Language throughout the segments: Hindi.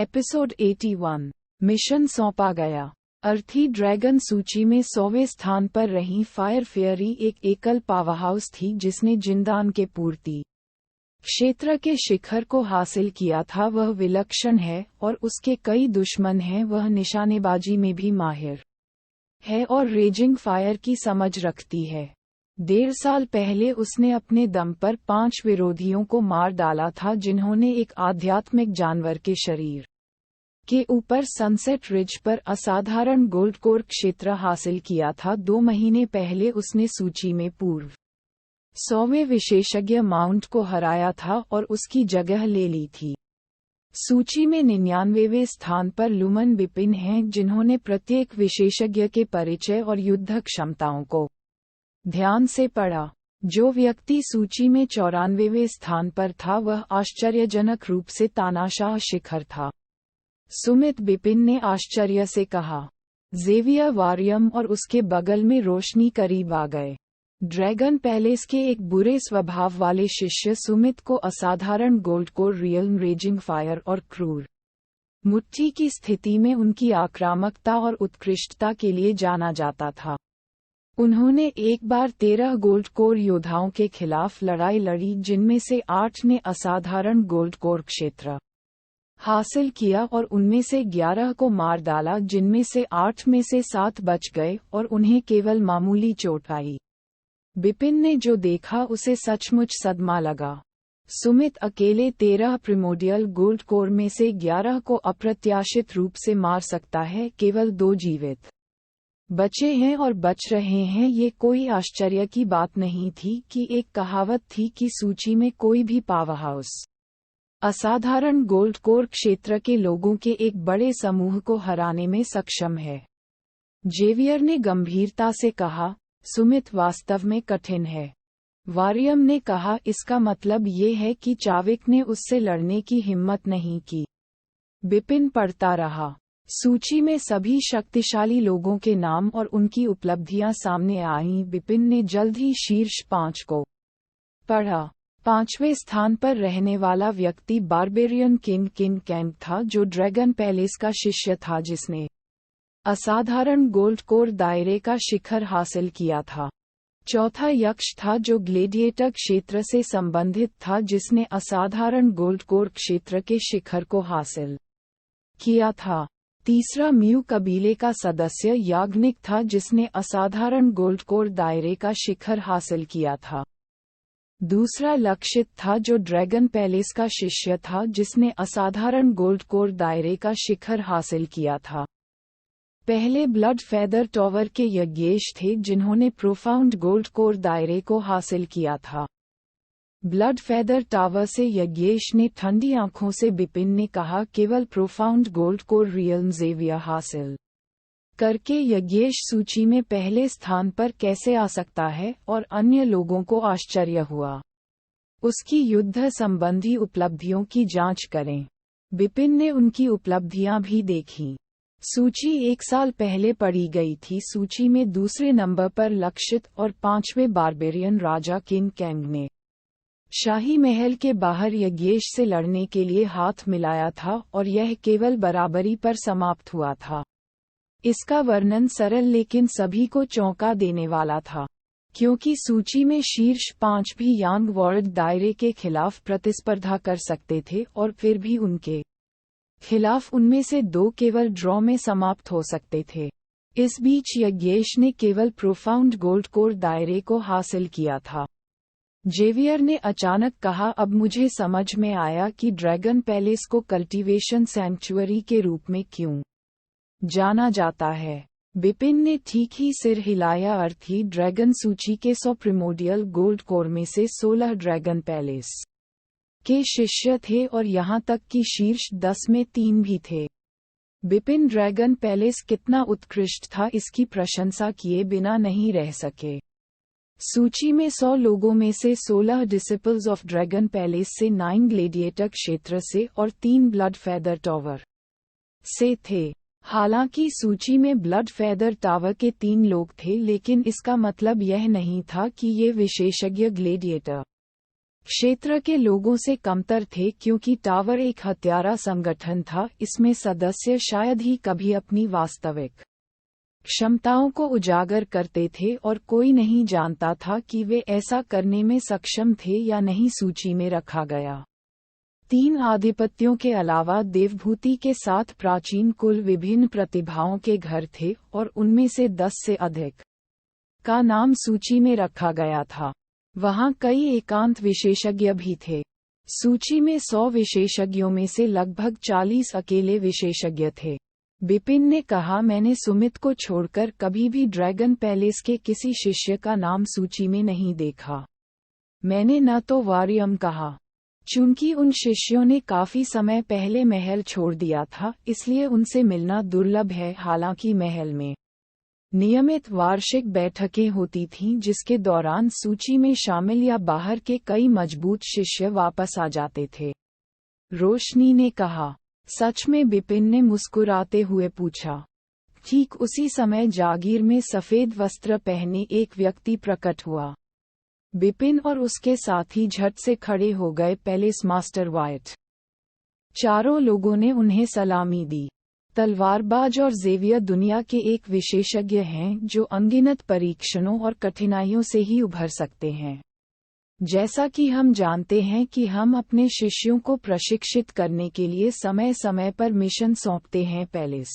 एपिसोड 81 मिशन सौंपा गया। अर्थी ड्रैगन सूची में 100वें स्थान पर रही फायर फेयरी एक एकल पावरहाउस थी जिसने जिंदान के पूर्ति क्षेत्र के शिखर को हासिल किया था। वह विलक्षण है और उसके कई दुश्मन हैं। वह निशानेबाजी में भी माहिर है और रेजिंग फायर की समझ रखती है। 1.5 साल पहले उसने अपने दम पर 5 विरोधियों को मार डाला था जिन्होंने एक आध्यात्मिक जानवर के शरीर के ऊपर सनसेट रिज पर असाधारण गोल्ड कोर क्षेत्र हासिल किया था। 2 महीने पहले उसने सूची में पूर्व 100वें विशेषज्ञ माउंट को हराया था और उसकी जगह ले ली थी। सूची में 99वें स्थान पर लुमन बिपिन हैं जिन्होंने प्रत्येक विशेषज्ञ के परिचय और युद्ध क्षमताओं को ध्यान से पढ़ा। जो व्यक्ति सूची में 94वें स्थान पर था वह आश्चर्यजनक रूप से तानाशाह शिखर था। सुमित बिपिन ने आश्चर्य से कहा। जेवियर वारियम और उसके बगल में रोशनी करीब आ गए। ड्रैगन पैलेस के एक बुरे स्वभाव वाले शिष्य सुमित को असाधारण gold core realm raising fire और क्रूर मुट्ठी की स्थिति में उनकी आक्रामकता और उत्कृष्टता के लिए जाना जाता था। उन्होंने एक बार 13 गोल्ड कोर योद्धाओं के खिलाफ लड़ाई लड़ी जिनमें से 8 ने असाधारण गोल्ड कोर क्षेत्र हासिल किया और उनमें से 11 को मार डाला जिनमें से 8 में से 7 बच गए और उन्हें केवल मामूली चोट आई। बिपिन ने जो देखा उसे सचमुच सदमा लगा। सुमित अकेले 13 प्रिमोडियल गोल्ड कोर में से 11 को अप्रत्याशित रूप से मार सकता है। केवल 2 जीवित बचे हैं और बच रहे हैं। ये कोई आश्चर्य की बात नहीं थी कि एक कहावत थी कि सूची में कोई भी पावरहाउस असाधारण गोल्ड कोर क्षेत्र के लोगों के एक बड़े समूह को हराने में सक्षम है। जेवियर ने गंभीरता से कहा, सुमित वास्तव में कठिन है। वारियम ने कहा, इसका मतलब ये है कि चाविक ने उससे लड़ने की हिम्मत नहीं की। बिपिन पढ़ता रहा। सूची में सभी शक्तिशाली लोगों के नाम और उनकी उपलब्धियां सामने आईं। बिपिन ने जल्द ही शीर्ष 5 को पढ़ा। 5वें स्थान पर रहने वाला व्यक्ति बारबेरियन किंग कैंग था जो ड्रैगन पैलेस का शिष्य था जिसने असाधारण गोल्ड कोर दायरे का शिखर हासिल किया था। चौथा यक्ष था जो ग्लेडिएटर क्षेत्र से संबंधित था जिसने असाधारण गोल्ड कोर क्षेत्र के शिखर को हासिल किया था। तीसरा म्यू कबीले का सदस्य याग्निक था जिसने असाधारण गोल्ड कोर दायरे का शिखर हासिल किया था। दूसरा लक्षित था जो ड्रैगन पैलेस का शिष्य था जिसने असाधारण गोल्ड कोर दायरे का शिखर हासिल किया था। पहले ब्लड फेदर टॉवर के यज्ञेश थे जिन्होंने प्रोफाउंड गोल्ड कोर दायरे को हासिल किया था। ब्लड फेदर टावर से यज्ञेश ने ठंडी आंखों से बिपिन ने कहा, केवल profound gold core realm Xavier हासिल करके यज्ञेश सूची में पहले स्थान पर कैसे आ सकता है। और अन्य लोगों को आश्चर्य हुआ। उसकी युद्ध संबंधी उपलब्धियों की जांच करें। बिपिन ने उनकी उपलब्धियां भी देखीं। सूची 1 साल पहले पढ़ी गई थी। सूची में दूसरे नंबर पर लक्षित और 5वें बारबेरियन राजा किंग कैंग ने शाही महल के बाहर यज्ञेश से लड़ने के लिए हाथ मिलाया था और यह केवल बराबरी पर समाप्त हुआ था। इसका वर्णन सरल लेकिन सभी को चौंका देने वाला था क्योंकि सूची में शीर्ष 5 भी यांग वार्ड दायरे के खिलाफ प्रतिस्पर्धा कर सकते थे और फिर भी उनके खिलाफ उनमें से 2 केवल ड्रॉ में समाप्त हो सकते थे। इस बीच यज्ञेश ने केवल प्रोफाउंड गोल्ड कोर दायरे को हासिल किया था। जेवियर ने अचानक कहा, अब मुझे समझ में आया कि ड्रैगन पैलेस को कल्टीवेशन सैंक्चुअरी के रूप में क्यों जाना जाता है। बिपिन ने ठीक ही सिर हिलाया। अर्थी ड्रैगन सूची के 100 प्रिमोडियल गोल्ड कोर में से 16 ड्रैगन पैलेस के शिष्य थे और यहां तक कि शीर्ष 10 में 3 भी थे। बिपिन ड्रैगन पैलेस कितना उत्कृष्ट था इसकी प्रशंसा किए बिना नहीं रह सके। सूची में 100 लोगों में से 16 डिसिपल्स ऑफ ड्रैगन पैलेस से, 9 ग्लेडिएटर क्षेत्र से और 3 ब्लड फेदर टावर से थे। हालांकि सूची में ब्लड फेदर टावर के 3 लोग थे लेकिन इसका मतलब यह नहीं था कि ये विशेषज्ञ ग्लेडिएटर क्षेत्र के लोगों से कमतर थे क्योंकि टावर एक हत्यारा संगठन था। इसमें सदस्य शायद ही कभी अपनी वास्तविक क्षमताओं को उजागर करते थे और कोई नहीं जानता था कि वे ऐसा करने में सक्षम थे या नहीं। सूची में रखा गया 3 आधिपत्यों के अलावा देवभूति के 7 प्राचीन कुल विभिन्न प्रतिभाओं के घर थे और उनमें से 10 से अधिक का नाम सूची में रखा गया था। वहां कई एकांत विशेषज्ञ भी थे। सूची में 100 विशेषज्ञों में से लगभग 40 अकेले विशेषज्ञ थे। बिपिन ने कहा, मैंने सुमित को छोड़कर कभी भी ड्रैगन पैलेस के किसी शिष्य का नाम सूची में नहीं देखा। मैंने न तो वारियम कहा। चूंकि उन शिष्यों ने काफी समय पहले महल छोड़ दिया था, इसलिए उनसे मिलना दुर्लभ है। हालांकि महल में नियमित वार्षिक बैठकें होती थीं जिसके दौरान सूची में शामिल या बाहर के कई मजबूत शिष्य वापस आ जाते थे। रोशनी ने कहा। सच में? बिपिन ने मुस्कुराते हुए पूछा। ठीक उसी समय जागीर में सफेद वस्त्र पहने एक व्यक्ति प्रकट हुआ। बिपिन और उसके साथी झट से खड़े हो गए। Palace master white. चारों लोगों ने उन्हें सलामी दी। तलवारबाज और जेवियर दुनिया के एक विशेषज्ञ हैं जो अनगिनत परीक्षणों और कठिनाइयों से ही उभर सकते हैं। जैसा कि हम जानते हैं कि हम अपने शिष्यों को प्रशिक्षित करने के लिए समय समय पर मिशन सौंपते हैं। पैलेस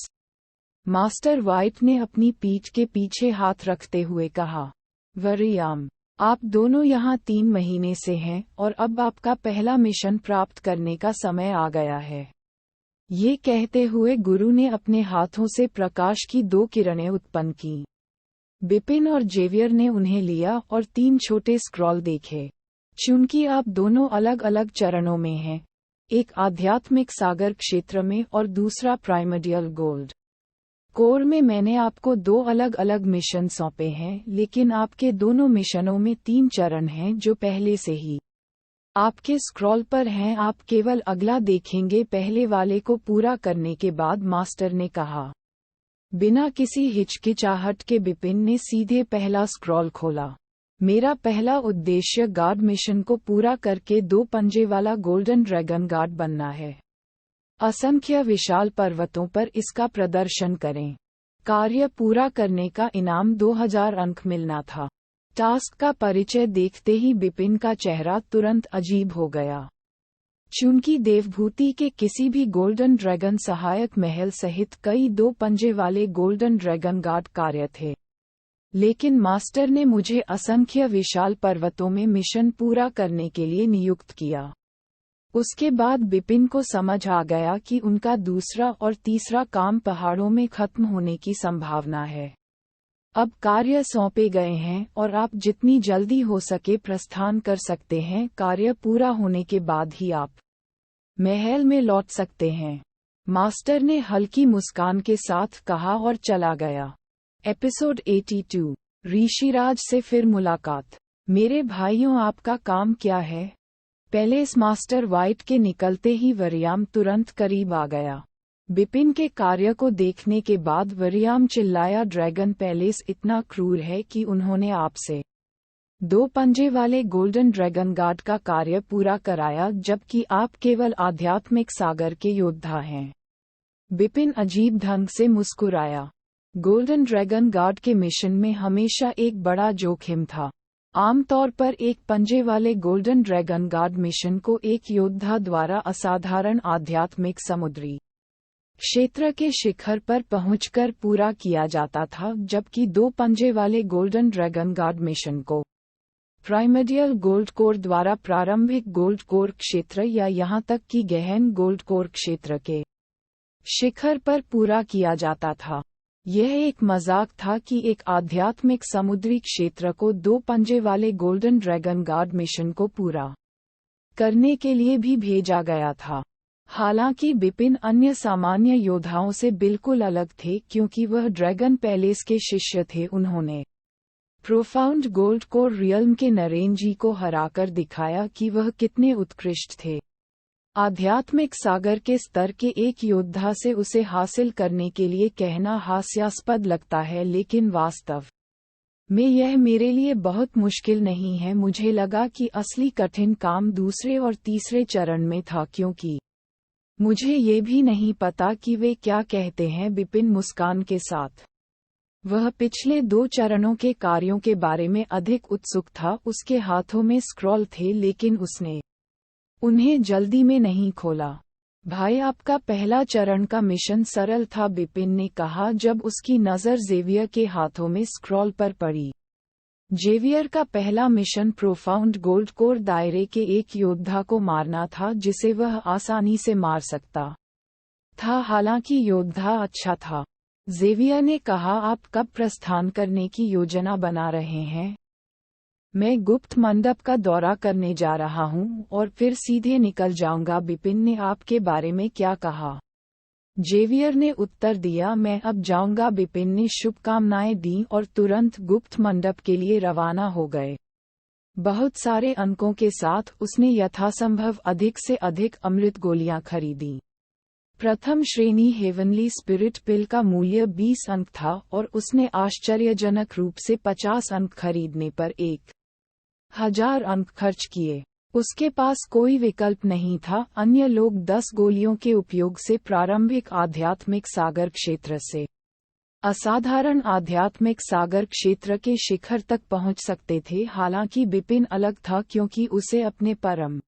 मास्टर वाइट ने अपनी पीठ के पीछे हाथ रखते हुए कहा। वरियाम, आप दोनों यहाँ 3 महीने से हैं और अब आपका पहला मिशन प्राप्त करने का समय आ गया है। ये कहते हुए गुरु ने अपने हाथों से प्रकाश की 2 किरणें उत्पन्न की। बिपिन और जेवियर ने उन्हें लिया और 3 छोटे स्क्रॉल देखे। चूंकि आप दोनों अलग अलग चरणों में हैं, एक आध्यात्मिक सागर क्षेत्र में और दूसरा प्राइमर्डियल गोल्ड कोर में, मैंने आपको 2 अलग अलग मिशन सौंपे हैं, लेकिन आपके दोनों मिशनों में 3 चरण हैं जो पहले से ही आपके स्क्रॉल पर हैं। आप केवल अगला देखेंगे पहले वाले को पूरा करने के बाद, मास्टर ने कहा। बिना किसी हिचकिचाहट के बिपिन ने सीधे पहला स्क्रॉल खोला। मेरा पहला उद्देश्य गार्ड मिशन को पूरा करके 2 पंजे वाला गोल्डन ड्रैगन गार्ड बनना है। असंख्य विशाल पर्वतों पर इसका प्रदर्शन करें। कार्य पूरा करने का इनाम 2000 अंक मिलना था। टास्क का परिचय देखते ही बिपिन का चेहरा तुरंत अजीब हो गया। चूंकि देवभूति के किसी भी गोल्डन ड्रैगन सहायक महल सहित कई 2 पंजे वाले गोल्डन ड्रैगन गार्ड कार्य थे, लेकिन मास्टर ने मुझे असंख्य विशाल पर्वतों में मिशन पूरा करने के लिए नियुक्त किया। उसके बाद बिपिन को समझ आ गया कि उनका दूसरा और तीसरा काम पहाड़ों में खत्म होने की संभावना है। अब कार्य सौंपे गए हैं और आप जितनी जल्दी हो सके प्रस्थान कर सकते हैं। कार्य पूरा होने के बाद ही आप महल में लौट सकते हैं, मास्टर ने हल्की मुस्कान के साथ कहा और चला गया। एपिसोड 82 ऋषिराज से फिर मुलाकात। मेरे भाइयों, आपका काम क्या है? पैलेस मास्टर वाइट के निकलते ही वरियाम तुरंत करीब आ गया। बिपिन के कार्य को देखने के बाद वरियाम चिल्लाया, ड्रैगन पैलेस इतना क्रूर है कि उन्होंने आपसे 2 पंजे वाले गोल्डन ड्रैगन गार्ड का कार्य पूरा कराया, जबकि आप केवल आध्यात्मिक सागर के योद्धा हैं। बिपिन अजीब ढंग से मुस्कुराया। गोल्डन ड्रैगन गार्ड के मिशन में हमेशा एक बड़ा जोखिम था। आमतौर पर एक पंजे वाले गोल्डन ड्रैगन गार्ड मिशन को एक योद्धा द्वारा असाधारण आध्यात्मिक समुद्री क्षेत्र के शिखर पर पहुंचकर पूरा किया जाता था, जबकि 2 पंजे वाले गोल्डन ड्रैगन गार्ड मिशन को प्राइमर्डियल गोल्ड कोर द्वारा प्रारंभिक गोल्ड कोर क्षेत्र या यहां तक कि गहन गोल्ड कोर क्षेत्र के शिखर पर पूरा किया जाता था। यह एक मजाक था कि एक आध्यात्मिक समुद्री क्षेत्र को 2 पंजे वाले गोल्डन ड्रैगन गार्ड मिशन को पूरा करने के लिए भी भेजा गया था। हालांकि बिपिन अन्य सामान्य योद्धाओं से बिल्कुल अलग थे, क्योंकि वह ड्रैगन पैलेस के शिष्य थे। उन्होंने प्रोफाउंड गोल्ड कोर रियल्म के नरेन जी को हराकर दिखाया कि वह कितने उत्कृष्ट थे। आध्यात्मिक सागर के स्तर के एक योद्धा से उसे हासिल करने के लिए कहना हास्यास्पद लगता है, लेकिन वास्तव यह मेरे लिए बहुत मुश्किल नहीं है। मुझे लगा कि असली कठिन काम दूसरे और तीसरे चरण में था, क्योंकि मुझे ये भी नहीं पता कि वे क्या कहते हैं। बिपिन मुस्कान के साथ वह पिछले 2 चरणों के कार्यों के बारे में अधिक उत्सुक था। उसके हाथों में स्क्रॉल थे, लेकिन उसने उन्हें जल्दी में नहीं खोला। भाई, आपका पहला चरण का मिशन सरल था, बिपिन ने कहा जब उसकी नज़र जेवियर के हाथों में स्क्रॉल पर पड़ी। जेवियर का पहला मिशन प्रोफाउंड गोल्ड कोर दायरे के एक योद्धा को मारना था, जिसे वह आसानी से मार सकता था। हालांकि योद्धा अच्छा था। जेवियर ने कहा, आप कब प्रस्थान करने की योजना बना रहे हैं? मैं गुप्त मंडप का दौरा करने जा रहा हूं और फिर सीधे निकल जाऊंगा। बिपिन ने आपके बारे में क्या कहा? जेवियर ने उत्तर दिया, मैं अब जाऊंगा। बिपिन ने शुभकामनाएं दी और तुरंत गुप्त मंडप के लिए रवाना हो गए। बहुत सारे अंकों के साथ उसने यथासंभव अधिक से अधिक अमृत गोलियां खरीदी। प्रथम श्रेणी हेवनली स्पिरिट पिल का मूल्य 20 अंक था और उसने आश्चर्यजनक रूप से 50 अंक खरीदने पर 1000 अंक खर्च किए। उसके पास कोई विकल्प नहीं था। अन्य लोग 10 गोलियों के उपयोग से प्रारंभिक आध्यात्मिक सागर क्षेत्र से असाधारण आध्यात्मिक सागर क्षेत्र के शिखर तक पहुंच सकते थे। हालांकि बिपिन अलग था, क्योंकि उसे अपने परम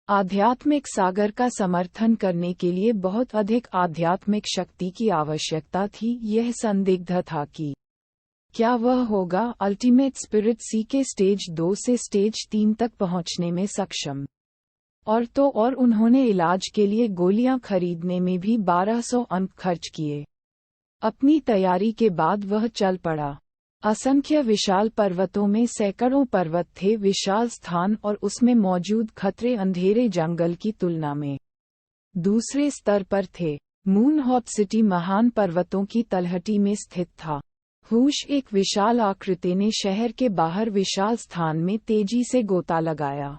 आध्यात्मिक सागर का समर्थन करने के लिए बहुत अधिक आध्यात्मिक शक्ति की आवश्यकता थी। यह संदिग्ध था कि क्या वह होगा अल्टीमेट स्पिरिट सी के स्टेज 2 से स्टेज 3 तक पहुंचने में सक्षम। और उन्होंने इलाज के लिए गोलियां खरीदने में भी 1200 अंक खर्च किए। अपनी तैयारी के बाद वह चल पड़ा। असंख्य विशाल पर्वतों में सैकड़ों पर्वत थे। विशाल स्थान और उसमें मौजूद खतरे अंधेरे जंगल की तुलना में दूसरे स्तर पर थे। मून हॉप सिटी महान पर्वतों की तलहटी में स्थित था। हुश एक विशाल आकृति ने शहर के बाहर विशाल स्थान में तेजी से गोता लगाया।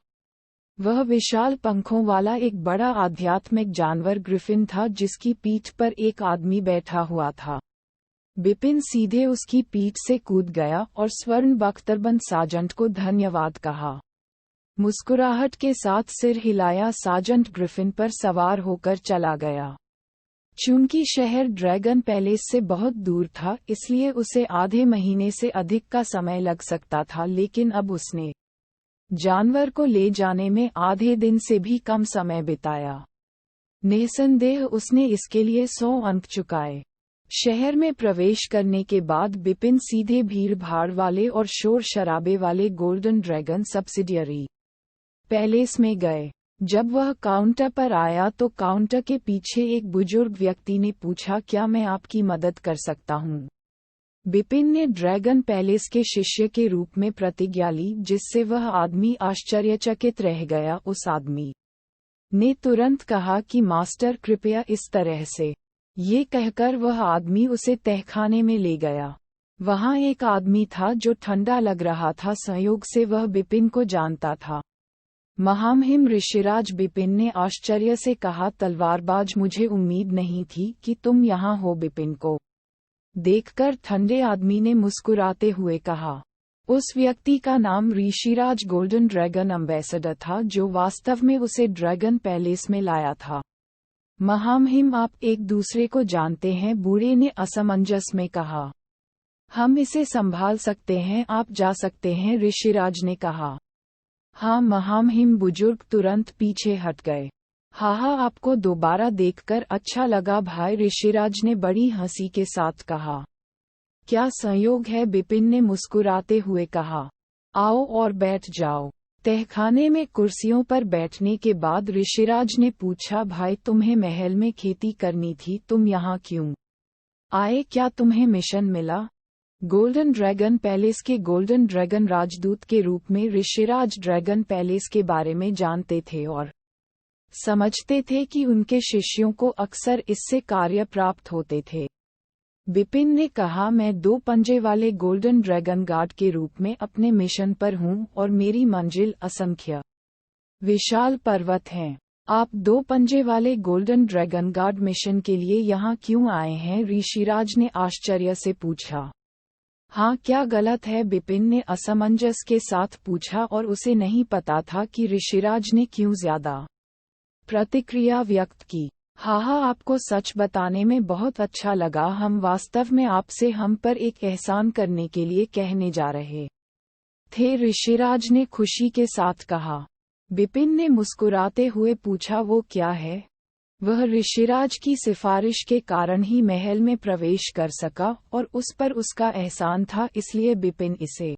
वह विशाल पंखों वाला एक बड़ा आध्यात्मिक जानवर ग्रिफिन था, जिसकी पीठ पर एक आदमी बैठा हुआ था। बिपिन सीधे उसकी पीठ से कूद गया और स्वर्ण बख्तरबंद साजंट को धन्यवाद कहा। मुस्कुराहट के साथ सिर हिलाया। साजंट ग्रिफिन पर सवार होकर चला गया। चूंकि शहर ड्रैगन पैलेस से बहुत दूर था, इसलिए उसे आधे महीने से अधिक का समय लग सकता था, लेकिन अब उसने जानवर को ले जाने में आधे दिन से भी कम समय बिताया। निसंदेह उसने इसके लिए 100 अंक चुकाए। शहर में प्रवेश करने के बाद बिपिन सीधे भीड़-भाड़ वाले और शोर शराबे वाले गोल्डन ड्रैगन सब्सिडियरी पैलेस में गए। जब वह काउंटर पर आया तो काउंटर के पीछे एक बुजुर्ग व्यक्ति ने पूछा, क्या मैं आपकी मदद कर सकता हूँ? बिपिन ने ड्रैगन पैलेस के शिष्य के रूप में प्रतिज्ञा ली, जिससे वह आदमी आश्चर्यचकित रह गया। उस आदमी ने तुरंत कहा कि मास्टर कृपया इस तरह से। ये कहकर वह आदमी उसे तहखाने में ले गया। वहाँ एक आदमी था जो ठंडा लग रहा था। संयोग से वह बिपिन को जानता था। महामहिम ऋषिराज, बिपिन ने आश्चर्य से कहा, तलवारबाज, मुझे उम्मीद नहीं थी कि तुम यहाँ हो। बिपिन को देखकर ठंडे आदमी ने मुस्कुराते हुए कहा। उस व्यक्ति का नाम ऋषिराज गोल्डन ड्रैगन एम्बेसडर था, जो वास्तव में उसे ड्रैगन पैलेस में लाया था। महामहिम, आप एक दूसरे को जानते हैं, बूढ़े ने असमंजस में कहा। हम इसे संभाल सकते हैं, आप जा सकते हैं, ऋषिराज ने कहा। हाँ महामहिम, बुजुर्ग तुरंत पीछे हट गए। हाँ, आपको दोबारा देखकर अच्छा लगा भाई, ऋषिराज ने बड़ी हंसी के साथ कहा। क्या संयोग है, बिपिन ने मुस्कुराते हुए कहा। आओ और बैठ जाओ। तहखाने में कुर्सियों पर बैठने के बाद ऋषिराज ने पूछा, भाई तुम्हें महल में खेती करनी थी, तुम यहाँ क्यों आए? क्या तुम्हें मिशन मिला? गोल्डन ड्रैगन पैलेस के गोल्डन ड्रैगन राजदूत के रूप में ऋषिराज ड्रैगन पैलेस के बारे में जानते थे और समझते थे कि उनके शिष्यों को अक्सर इससे कार्य प्राप्त होते थे। बिपिन ने कहा, मैं 2 पंजे वाले गोल्डन ड्रैगन गार्ड के रूप में अपने मिशन पर हूँ और मेरी मंजिल असंख्य विशाल पर्वत हैं। आप 2 पंजे वाले गोल्डन ड्रैगन गार्ड मिशन के लिए यहाँ क्यों आए हैं? ऋषिराज ने आश्चर्य से पूछा। हाँ, क्या गलत है? बिपिन ने असमंजस के साथ पूछा और उसे नहीं पता था कि ऋषिराज ने क्यों ज्यादा प्रतिक्रिया व्यक्त की। हाँ, आपको सच बताने में बहुत अच्छा लगा। हम वास्तव में आपसे हम पर एक एहसान करने के लिए कहने जा रहे थे, ऋषिराज ने खुशी के साथ कहा। बिपिन ने मुस्कुराते हुए पूछा, वो क्या है? वह ऋषिराज की सिफारिश के कारण ही महल में प्रवेश कर सका और उस पर उसका एहसान था, इसलिए बिपिन इसे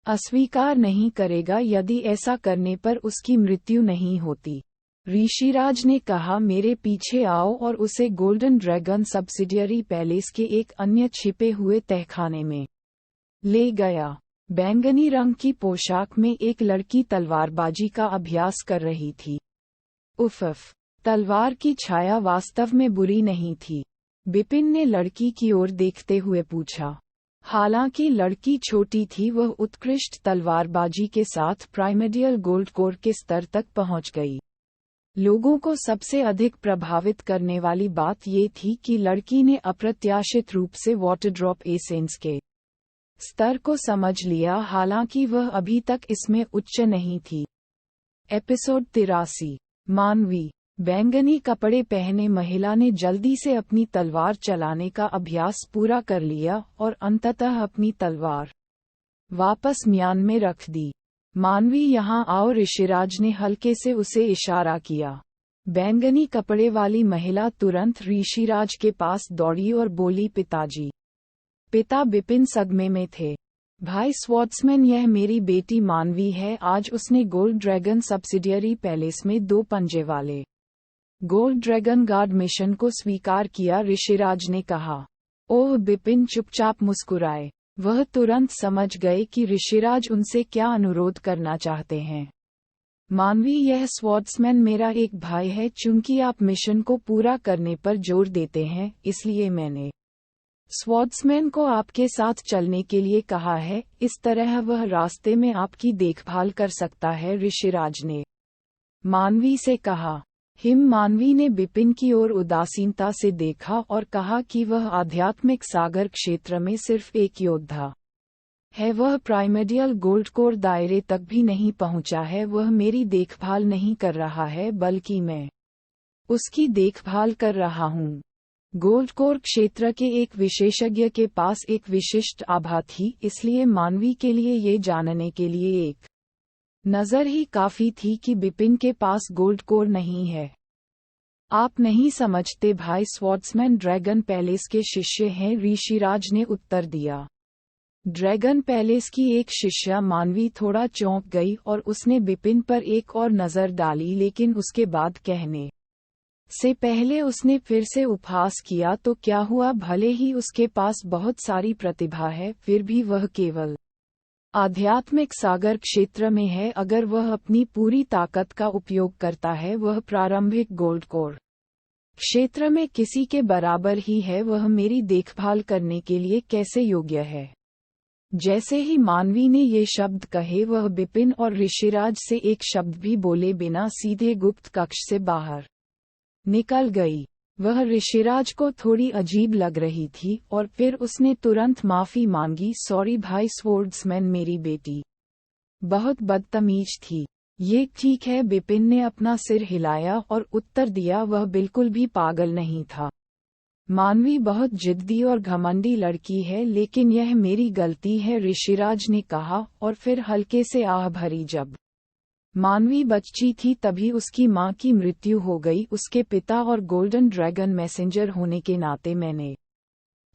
अस्वीकार नहीं करेगा यदि ऐसा करने पर उसकी मृत्यु नहीं होती। ऋषिराज ने कहा, मेरे पीछे आओ और उसे गोल्डन ड्रैगन सब्सिडियरी पैलेस के एक अन्य छिपे हुए तहखाने में ले गया। बैंगनी रंग की पोशाक में एक लड़की तलवारबाजी का अभ्यास कर रही थी। उफ, तलवार की छाया वास्तव में बुरी नहीं थी। बिपिन ने लड़की की ओर देखते हुए पूछा। हालांकि लड़की छोटी थी, वह उत्कृष्ट तलवारबाजी के साथ प्राइमर्डियल गोल्ड कोर के स्तर तक पहुंच गई। लोगों को सबसे अधिक प्रभावित करने वाली बात ये थी कि लड़की ने अप्रत्याशित रूप से वाटर ड्रॉप एसेंस के स्तर को समझ लिया, हालांकि वह अभी तक इसमें उच्च नहीं थी। एपिसोड 83। मानवी। बैंगनी कपड़े पहने महिला ने जल्दी से अपनी तलवार चलाने का अभ्यास पूरा कर लिया और अंततः अपनी तलवार वापस म्यान में रख दी। मानवी, यहाँ आओ, ऋषिराज ने हल्के से उसे इशारा किया। बैंगनी कपड़े वाली महिला तुरंत ऋषिराज के पास दौड़ी और बोली, पिताजी। पिता बिपिन सदमे में थे। भाई स्वॉर्ड्समैन, यह मेरी बेटी मानवी है। आज उसने गोल्ड ड्रैगन सब्सिडियरी पैलेस में 2 पंजे वाले गोल्ड ड्रैगन गार्ड मिशन को स्वीकार किया, ऋषिराज ने कहा। ओह, बिपिन चुपचाप मुस्कुराए। वह तुरंत समझ गए कि ऋषिराज उनसे क्या अनुरोध करना चाहते हैं। मानवी, यह स्वॉर्ड्समैन मेरा एक भाई है। चूंकि आप मिशन को पूरा करने पर जोर देते हैं, इसलिए मैंने स्वॉर्ड्समैन को आपके साथ चलने के लिए कहा है। इस तरह वह रास्ते में आपकी देखभाल कर सकता है, ऋषिराज ने मानवी से कहा। मानवी ने बिपिन की ओर उदासीनता से देखा और कहा कि वह आध्यात्मिक सागर क्षेत्र में सिर्फ एक योद्धा है। वह प्राइमर्डियल गोल्ड कोर दायरे तक भी नहीं पहुंचा है। वह मेरी देखभाल नहीं कर रहा है, बल्कि मैं उसकी देखभाल कर रहा हूँ। गोल्ड कोर क्षेत्र के एक विशेषज्ञ के पास एक विशिष्ट आभा थी, इसलिए मानवी के लिए ये जानने के लिए एक नजर ही काफी थी कि बिपिन के पास गोल्ड कोर नहीं है। आप नहीं समझते भाई, स्वॉर्ड्समैन ड्रैगन पैलेस के शिष्य हैं, ऋषिराज ने उत्तर दिया। ड्रैगन पैलेस की एक शिष्या? मानवी थोड़ा चौंक गई और उसने बिपिन पर एक और नजर डाली, लेकिन उसके बाद कहने से पहले उसने फिर से उपहास किया, तो क्या हुआ? भले ही उसके पास बहुत सारी प्रतिभा है, फिर भी वह केवल आध्यात्मिक सागर क्षेत्र में है। अगर वह अपनी पूरी ताकत का उपयोग करता है, वह प्रारंभिक गोल्ड कोर क्षेत्र में किसी के बराबर ही है। वह मेरी देखभाल करने के लिए कैसे योग्य है? जैसे ही मानवी ने ये शब्द कहे, वह बिपिन और ऋषिराज से एक शब्द भी बोले बिना सीधे गुप्त कक्ष से बाहर निकल गई। वह ऋषिराज को थोड़ी अजीब लग रही थी और फिर उसने तुरंत माफी मांगी। सॉरी भाई स्वॉर्ड्समैन, मेरी बेटी बहुत बदतमीज थी। ये ठीक है, बिपिन ने अपना सिर हिलाया और उत्तर दिया, वह बिल्कुल भी पागल नहीं था। मानवी बहुत जिद्दी और घमंडी लड़की है, लेकिन यह मेरी गलती है, ऋषिराज ने कहा और फिर हल्के से आह भरी। जब मानवी बच्ची थी तभी उसकी मां की मृत्यु हो गई। उसके पिता और गोल्डन ड्रैगन मैसेंजर होने के नाते मैंने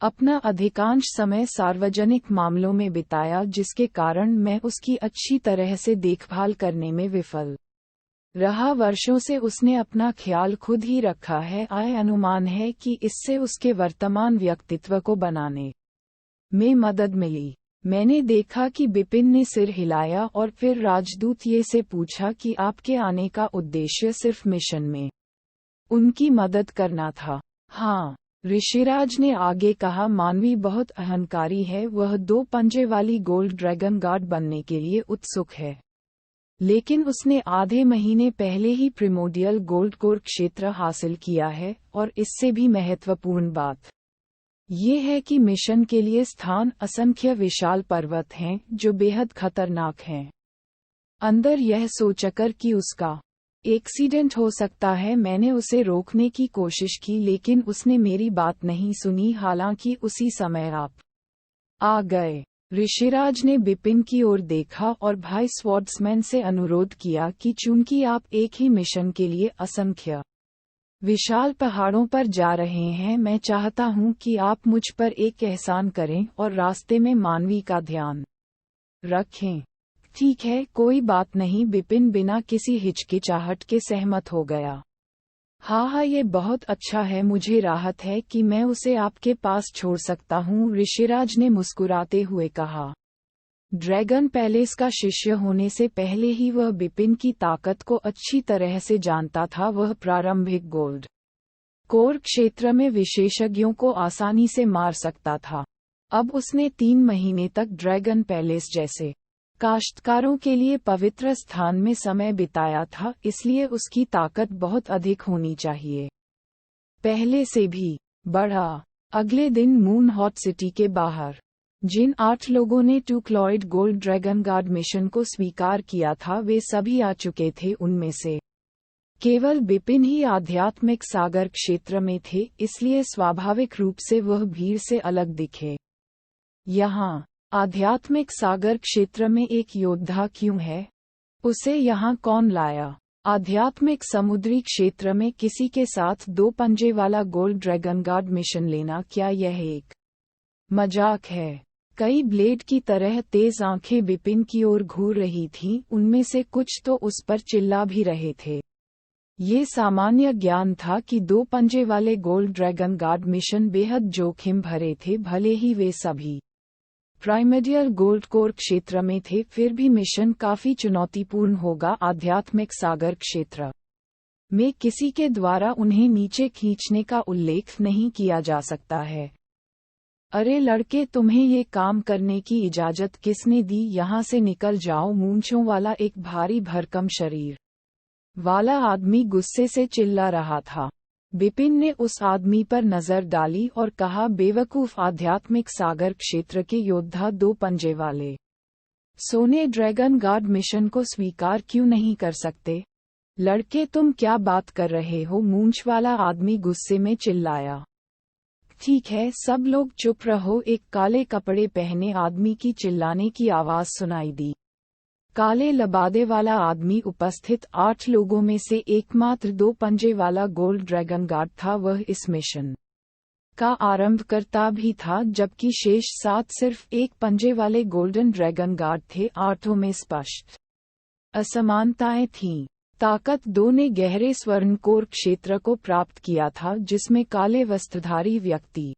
अपना अधिकांश समय सार्वजनिक मामलों में बिताया, जिसके कारण मैं उसकी अच्छी तरह से देखभाल करने में विफल रहा। वर्षों से उसने अपना ख्याल खुद ही रखा है। अनुमान है कि इससे उसके वर्तमान व्यक्तित्व को बनाने में मदद मिली। मैंने देखा कि बिपिन ने सिर हिलाया और फिर राजदूत ये से पूछा कि आपके आने का उद्देश्य सिर्फ मिशन में उनकी मदद करना था। हाँ, ऋषिराज ने आगे कहा। मानवी बहुत अहंकारी है। वह 2 पंजे वाली गोल्ड ड्रैगन गार्ड बनने के लिए उत्सुक है, लेकिन उसने आधे महीने पहले ही प्रिमोडियल गोल्ड कोर क्षेत्र हासिल किया है। और इससे भी महत्वपूर्ण बात ये है कि मिशन के लिए स्थान असंख्य विशाल पर्वत हैं जो बेहद खतरनाक हैं। अंदर यह सोचकर कि उसका एक्सीडेंट हो सकता है, मैंने उसे रोकने की कोशिश की लेकिन उसने मेरी बात नहीं सुनी। हालांकि उसी समय आप आ गए। ऋषिराज ने बिपिन की ओर देखा और भाई स्वॉर्ड्समैन से अनुरोध किया कि चूंकि आप एक ही मिशन के लिए असंख्य विशाल पहाड़ों पर जा रहे हैं, मैं चाहता हूं कि आप मुझ पर एक एहसान करें और रास्ते में मानवी का ध्यान रखें। ठीक है, कोई बात नहीं, बिपिन बिना किसी हिचकिचाहट के सहमत हो गया। हाँ, ये बहुत अच्छा है, मुझे राहत है कि मैं उसे आपके पास छोड़ सकता हूँ, ऋषिराज ने मुस्कुराते हुए कहा। ड्रैगन पैलेस का शिष्य होने से पहले ही वह बिपिन की ताकत को अच्छी तरह से जानता था। वह प्रारंभिक गोल्ड कोर क्षेत्र में विशेषज्ञों को आसानी से मार सकता था। अब उसने 3 महीने तक ड्रैगन पैलेस जैसे काश्तकारों के लिए पवित्र स्थान में समय बिताया था, इसलिए उसकी ताकत बहुत अधिक होनी चाहिए, पहले से भी बढ़ा। अगले दिन मून हॉट सिटी के बाहर जिन 8 लोगों ने टूक्लॉइड गोल्ड ड्रैगन गार्ड मिशन को स्वीकार किया था, वे सभी आ चुके थे। उनमें से केवल बिपिन ही आध्यात्मिक सागर क्षेत्र में थे, इसलिए स्वाभाविक रूप से वह भीड़ से अलग दिखे। यहाँ आध्यात्मिक सागर क्षेत्र में एक योद्धा क्यों है? उसे यहाँ कौन लाया? आध्यात्मिक समुद्री क्षेत्र में किसी के साथ 2 पंजे वाला गोल्ड ड्रैगन गार्ड मिशन लेना, क्या यह एक मजाक है? कई ब्लेड की तरह तेज आंखें बिपिन की ओर घूर रही थीं, उनमें से कुछ तो उस पर चिल्ला भी रहे थे। ये सामान्य ज्ञान था कि 2 पंजे वाले गोल्ड ड्रैगन गार्ड मिशन बेहद जोखिम भरे थे, भले ही वे सभी प्राइमेडियल गोल्ड कोर क्षेत्र में थे, फिर भी मिशन काफी चुनौतीपूर्ण होगा। आध्यात्मिक सागर क्षेत्र में किसी के द्वारा उन्हें नीचे खींचने का उल्लेख नहीं किया जा सकता है। अरे लड़के, तुम्हें ये काम करने की इजाजत किसने दी? यहाँ से निकल जाओ, मूंछों वाला एक भारी भरकम शरीर वाला आदमी गुस्से से चिल्ला रहा था। बिपिन ने उस आदमी पर नजर डाली और कहा, बेवकूफ, आध्यात्मिक सागर क्षेत्र के योद्धा 2 पंजे वाले सोने ड्रैगन गार्ड मिशन को स्वीकार क्यों नहीं कर सकते? लड़के, तुम क्या बात कर रहे हो? मूंछ वाला आदमी गुस्से में चिल्लाया। ठीक है, सब लोग चुप रहो, एक काले कपड़े पहने आदमी की चिल्लाने की आवाज सुनाई दी। काले लबादे वाला आदमी उपस्थित 8 लोगों में से एकमात्र 2 पंजे वाला गोल्ड ड्रैगन गार्ड था। वह इस मिशन का आरंभकर्ता भी था, जबकि शेष 7 सिर्फ 1 पंजे वाले गोल्डन ड्रैगन गार्ड थे। 8 में स्पष्ट असमानताएं थीं। ताकत 2 ने गहरे स्वर्ण कोर क्षेत्र को प्राप्त किया था, जिसमें काले वस्त्रधारी व्यक्ति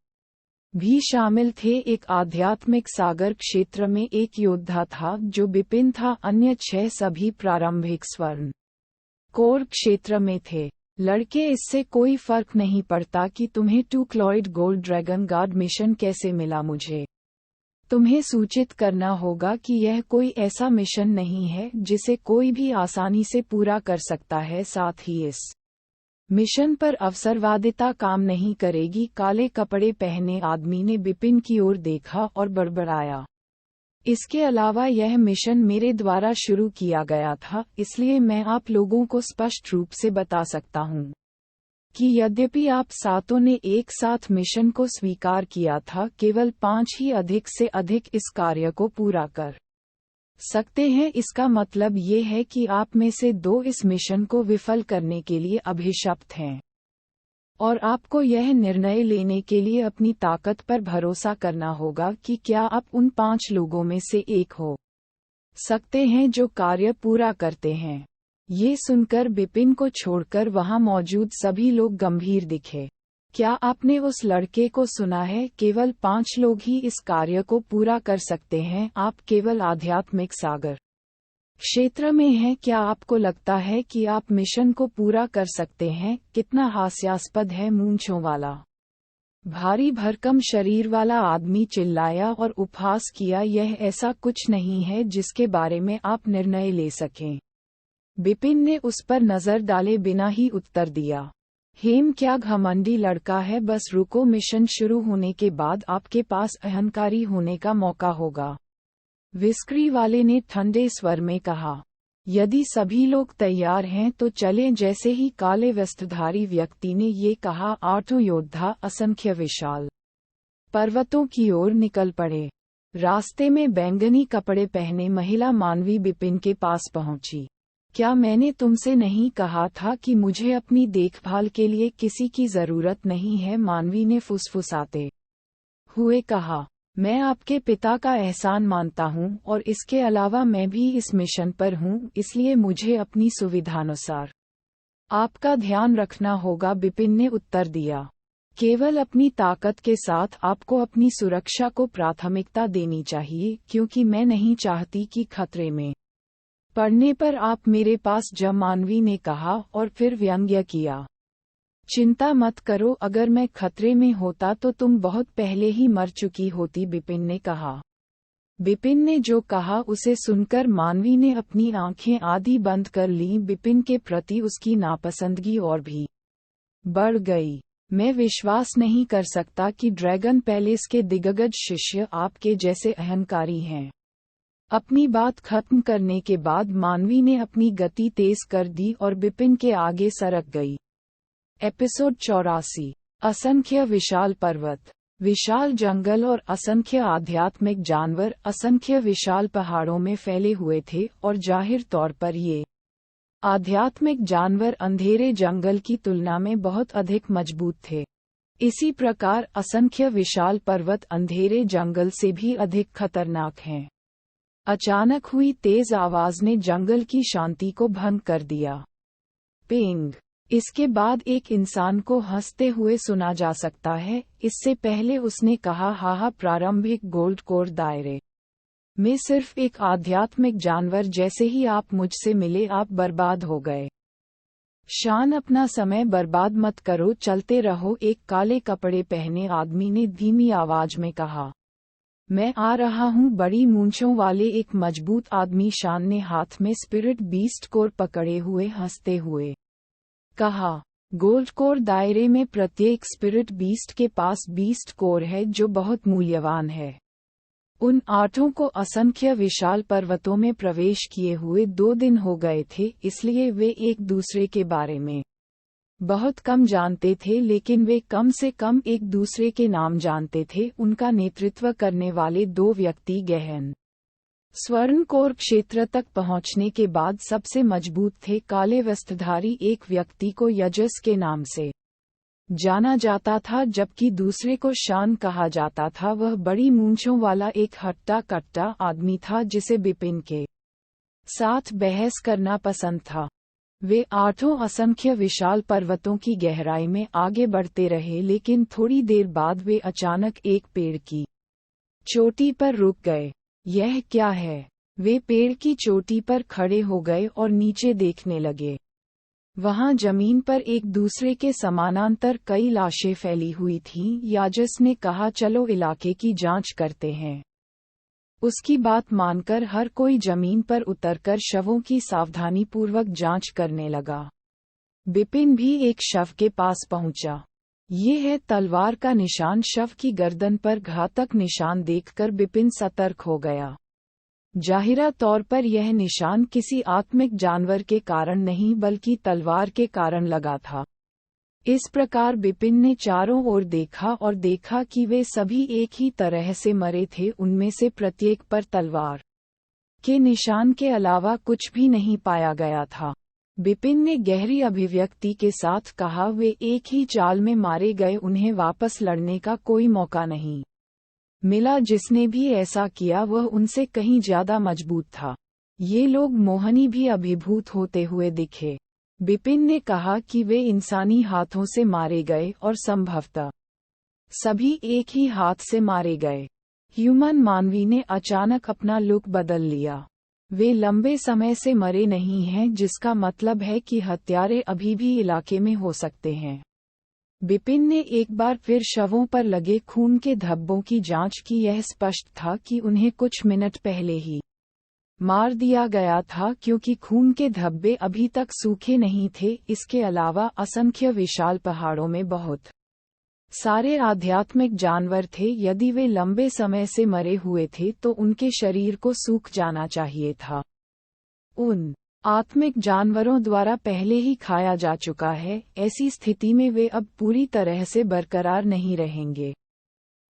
भी शामिल थे। एक आध्यात्मिक सागर क्षेत्र में एक योद्धा था जो बिपिन था, अन्य 6 सभी प्रारंभिक स्वर्ण कोर क्षेत्र में थे। लड़के, इससे कोई फर्क नहीं पड़ता कि तुम्हें टूक्लॉइड गोल्ड ड्रैगन गार्ड मिशन कैसे मिला। मुझे तुम्हें सूचित करना होगा कि यह कोई ऐसा मिशन नहीं है जिसे कोई भी आसानी से पूरा कर सकता है। साथ ही इस मिशन पर अवसरवादिता काम नहीं करेगी। काले कपड़े पहने आदमी ने बिपिन की ओर देखा और बड़बड़ाया, इसके अलावा यह मिशन मेरे द्वारा शुरू किया गया था, इसलिए मैं आप लोगों को स्पष्ट रूप से बता सकता हूँ कि यद्यपि आप 7 ने एक साथ मिशन को स्वीकार किया था, केवल 5 ही अधिक से अधिक इस कार्य को पूरा कर सकते हैं। इसका मतलब ये है कि आप में से 2 इस मिशन को विफल करने के लिए अभिशप्त हैं, और आपको यह निर्णय लेने के लिए अपनी ताकत पर भरोसा करना होगा कि क्या आप उन 5 लोगों में से एक हो सकते हैं जो कार्य पूरा करते हैं। ये सुनकर बिपिन को छोड़कर वहां मौजूद सभी लोग गंभीर दिखे। क्या आपने उस लड़के को सुना है? केवल 5 लोग ही इस कार्य को पूरा कर सकते हैं। आप केवल आध्यात्मिक सागर क्षेत्र में हैं। क्या आपको लगता है कि आप मिशन को पूरा कर सकते हैं? कितना हास्यास्पद है। मूंछों वाला भारी भरकम शरीर वाला आदमी चिल्लाया और उपहास किया, यह ऐसा कुछ नहीं है जिसके बारे में आप निर्णय ले सकें। बिपिन ने उस पर नजर डाले बिना ही उत्तर दिया, हेम क्या घमंडी लड़का है, बस रुको, मिशन शुरू होने के बाद आपके पास अहंकारी होने का मौका होगा, विस्क्री वाले ने ठंडे स्वर में कहा। यदि सभी लोग तैयार हैं तो चलें। जैसे ही काले वस्त्रधारी व्यक्ति ने ये कहा, 8 योद्धा असंख्य विशाल पर्वतों की ओर निकल पड़े। रास्ते में बैंगनी कपड़े पहने महिला मानवी बिपिन के पास पहुंची। क्या मैंने तुमसे नहीं कहा था कि मुझे अपनी देखभाल के लिए किसी की जरूरत नहीं है, मानवी ने फुसफुसाते हुए कहा। मैं आपके पिता का एहसान मानता हूँ और इसके अलावा मैं भी इस मिशन पर हूँ, इसलिए मुझे अपनी सुविधानुसार आपका ध्यान रखना होगा, बिपिन ने उत्तर दिया। केवल अपनी ताकत के साथ आपको अपनी सुरक्षा को प्राथमिकता देनी चाहिए, क्योंकि मैं नहीं चाहती कि खतरे में पड़ने पर आप मेरे पास जब, मानवी ने कहा और फिर व्यंग्य किया। चिंता मत करो, अगर मैं खतरे में होता तो तुम बहुत पहले ही मर चुकी होती, बिपिन ने कहा। बिपिन ने जो कहा उसे सुनकर मानवी ने अपनी आंखें आधी बंद कर लीं। बिपिन के प्रति उसकी नापसंदगी और भी बढ़ गई। मैं विश्वास नहीं कर सकता कि ड्रैगन पैलेस के दिग्गज शिष्य आपके जैसे अहंकारी हैं। अपनी बात खत्म करने के बाद मानवी ने अपनी गति तेज कर दी और बिपिन के आगे सरक गई। एपिसोड 84। असंख्य विशाल पर्वत, विशाल जंगल और असंख्य आध्यात्मिक जानवर असंख्य विशाल पहाड़ों में फैले हुए थे और जाहिर तौर पर ये आध्यात्मिक जानवर अंधेरे जंगल की तुलना में बहुत अधिक मजबूत थे। इसी प्रकार असंख्य विशाल पर्वत अंधेरे जंगल से भी अधिक खतरनाक हैं। अचानक हुई तेज आवाज ने जंगल की शांति को भंग कर दिया। पेंग। इसके बाद एक इंसान को हंसते हुए सुना जा सकता है। इससे पहले उसने कहा, हाहा, प्रारंभिक गोल्ड कोर दायरे में सिर्फ एक आध्यात्मिक जानवर। जैसे ही आप मुझसे मिले आप बर्बाद हो गए। शान, अपना समय बर्बाद मत करो, चलते रहो, एक काले कपड़े पहने आदमी ने धीमी आवाज में कहा। मैं आ रहा हूँ, बड़ी मूंछों वाले एक मजबूत आदमी शान ने हाथ में स्पिरिट बीस्ट कोर पकड़े हुए हंसते हुए कहा। गोल्ड कोर दायरे में प्रत्येक स्पिरिट बीस्ट के पास बीस्ट कोर है जो बहुत मूल्यवान है। उन 8 को असंख्य विशाल पर्वतों में प्रवेश किए हुए 2 दिन हो गए थे, इसलिए वे एक दूसरे के बारे में बहुत कम जानते थे, लेकिन वे कम से कम एक दूसरे के नाम जानते थे। उनका नेतृत्व करने वाले 2 व्यक्ति गहन स्वर्ण कोर क्षेत्र तक पहुंचने के बाद सबसे मजबूत थे। काले वस्त्रधारी एक व्यक्ति को यजस के नाम से जाना जाता था, जबकि दूसरे को शान कहा जाता था। वह बड़ी मूंछों वाला एक हट्टा कट्टा आदमी था जिसे बिपिन के साथ बहस करना पसंद था। वे 8 असंख्य विशाल पर्वतों की गहराई में आगे बढ़ते रहे, लेकिन थोड़ी देर बाद वे अचानक एक पेड़ की चोटी पर रुक गए। यह क्या है? वे पेड़ की चोटी पर खड़े हो गए और नीचे देखने लगे। वहां जमीन पर एक दूसरे के समानांतर कई लाशें फैली हुई थीं। याजस ने कहा, चलो इलाके की जांच करते हैं। उसकी बात मानकर हर कोई जमीन पर उतरकर शवों की सावधानीपूर्वक जांच करने लगा। बिपिन भी एक शव के पास पहुंचा। ये है तलवार का निशान। शव की गर्दन पर घातक निशान देखकर बिपिन सतर्क हो गया। जाहिरा तौर पर यह निशान किसी आत्मिक जानवर के कारण नहीं बल्कि तलवार के कारण लगा था। इस प्रकार बिपिन ने चारों ओर देखा और देखा कि वे सभी एक ही तरह से मरे थे। उनमें से प्रत्येक पर तलवार के निशान के अलावा कुछ भी नहीं पाया गया था। बिपिन ने गहरी अभिव्यक्ति के साथ कहा, वे एक ही चाल में मारे गए, उन्हें वापस लड़ने का कोई मौका नहीं मिला। जिसने भी ऐसा किया वह उनसे कहीं ज्यादा मजबूत था। ये लोग मोहनी भी अभिभूत होते हुए दिखे। बिपिन ने कहा कि वे इंसानी हाथों से मारे गए और संभवतः सभी एक ही हाथ से मारे गए। ह्यूमन मानवी ने अचानक अपना लुक बदल लिया। वे लंबे समय से मरे नहीं हैं, जिसका मतलब है कि हत्यारे अभी भी इलाके में हो सकते हैं। बिपिन ने एक बार फिर शवों पर लगे खून के धब्बों की जांच की। यह स्पष्ट था कि उन्हें कुछ मिनट पहले ही मार दिया गया था क्योंकि खून के धब्बे अभी तक सूखे नहीं थे। इसके अलावा असंख्य विशाल पहाड़ों में बहुत सारे आध्यात्मिक जानवर थे। यदि वे लंबे समय से मरे हुए थे तो उनके शरीर को सूख जाना चाहिए था। उन आत्मिक जानवरों द्वारा पहले ही खाया जा चुका है। ऐसी स्थिति में वे अब पूरी तरह से बरकरार नहीं रहेंगे।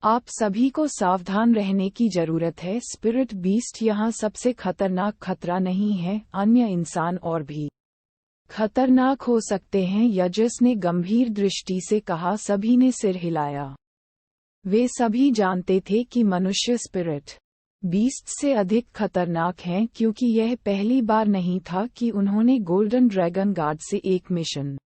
आप सभी को सावधान रहने की जरूरत है। स्पिरिट बीस्ट यहाँ सबसे खतरनाक खतरा नहीं है, अन्य इंसान और भी खतरनाक हो सकते हैं। यजस ने गंभीर दृष्टि से कहा। सभी ने सिर हिलाया। वे सभी जानते थे कि मनुष्य स्पिरिट बीस्ट से अधिक खतरनाक हैं, क्योंकि यह पहली बार नहीं था कि उन्होंने गोल्डन ड्रैगन गार्ड से एक मिशन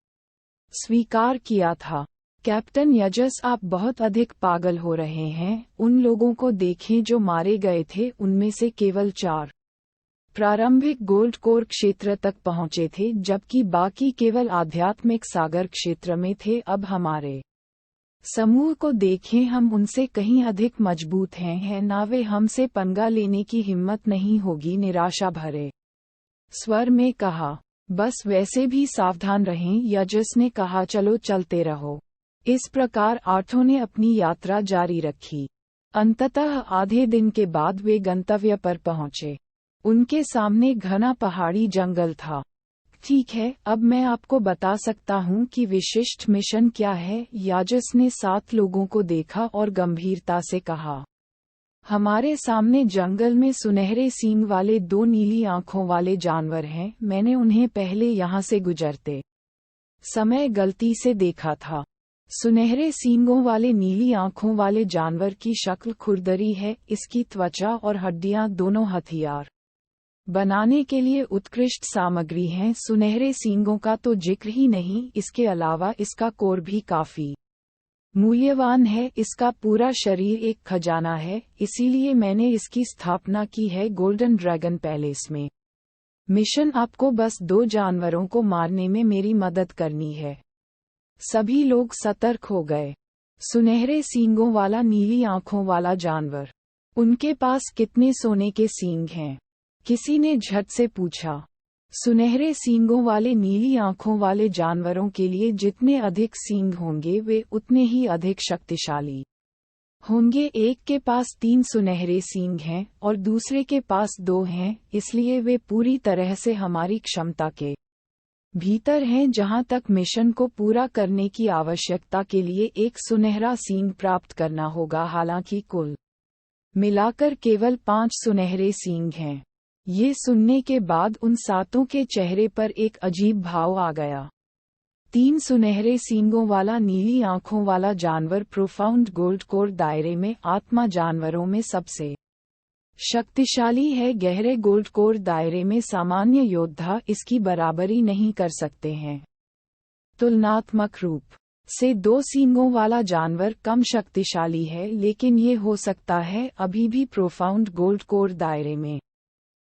स्वीकार किया था। कैप्टन यजस, आप बहुत अधिक पागल हो रहे हैं। उन लोगों को देखें जो मारे गए थे, उनमें से केवल 4 प्रारंभिक गोल्ड कोर क्षेत्र तक पहुंचे थे, जबकि बाकी केवल आध्यात्मिक सागर क्षेत्र में थे। अब हमारे समूह को देखें, हम उनसे कहीं अधिक मजबूत हैं ना वे हमसे पंगा लेने की हिम्मत नहीं होगी। निराशा भरे स्वर में कहा। बस वैसे भी सावधान रहें, यजस ने कहा। चलो चलते रहो। इस प्रकार आठों ने अपनी यात्रा जारी रखी। अंततः आधे दिन के बाद वे गंतव्य पर पहुंचे। उनके सामने घना पहाड़ी जंगल था। ठीक है, अब मैं आपको बता सकता हूँ कि विशिष्ट मिशन क्या है। याजस ने 7 लोगों को देखा और गंभीरता से कहा। हमारे सामने जंगल में सुनहरे सींग वाले 2 नीली आंखों वाले जानवर हैं। मैंने उन्हें पहले यहाँ से गुजरते समय गलती से देखा था। सुनहरे सींगों वाले नीली आंखों वाले जानवर की शक्ल खुरदरी है। इसकी त्वचा और हड्डियां दोनों हथियार बनाने के लिए उत्कृष्ट सामग्री हैं। सुनहरे सींगों का तो जिक्र ही नहीं, इसके अलावा इसका कोर भी काफी मूल्यवान है। इसका पूरा शरीर एक खजाना है, इसीलिए मैंने इसकी स्थापना की है गोल्डन ड्रैगन पैलेस में। मिशन आपको बस 2 जानवरों को मारने में मेरी मदद करनी है। सभी लोग सतर्क हो गए। सुनहरे सींगों वाला नीली आंखों वाला जानवर, उनके पास कितने सोने के सींग हैं? किसी ने झट से पूछा। सुनहरे सींगों वाले नीली आंखों वाले जानवरों के लिए जितने अधिक सींग होंगे वे उतने ही अधिक शक्तिशाली होंगे। एक के पास 3 सुनहरे सींग हैं और दूसरे के पास 2 हैं, इसलिए वे पूरी तरह से हमारी क्षमता के भीतर हैं। जहां तक मिशन को पूरा करने की आवश्यकता के लिए एक सुनहरा सींग प्राप्त करना होगा। हालांकि कुल मिलाकर केवल 5 सुनहरे सींग हैं। ये सुनने के बाद उन 7 के चेहरे पर एक अजीब भाव आ गया। 3 सुनहरे सींगों वाला नीली आंखों वाला जानवर प्रोफाउंड गोल्ड कोर दायरे में आत्मा जानवरों में सबसे शक्तिशाली है। गहरे गोल्ड कोर दायरे में सामान्य योद्धा इसकी बराबरी नहीं कर सकते हैं। तुलनात्मक रूप से 2 सींगों वाला जानवर कम शक्तिशाली है, लेकिन ये हो सकता है अभी भी प्रोफाउंड गोल्ड कोर दायरे में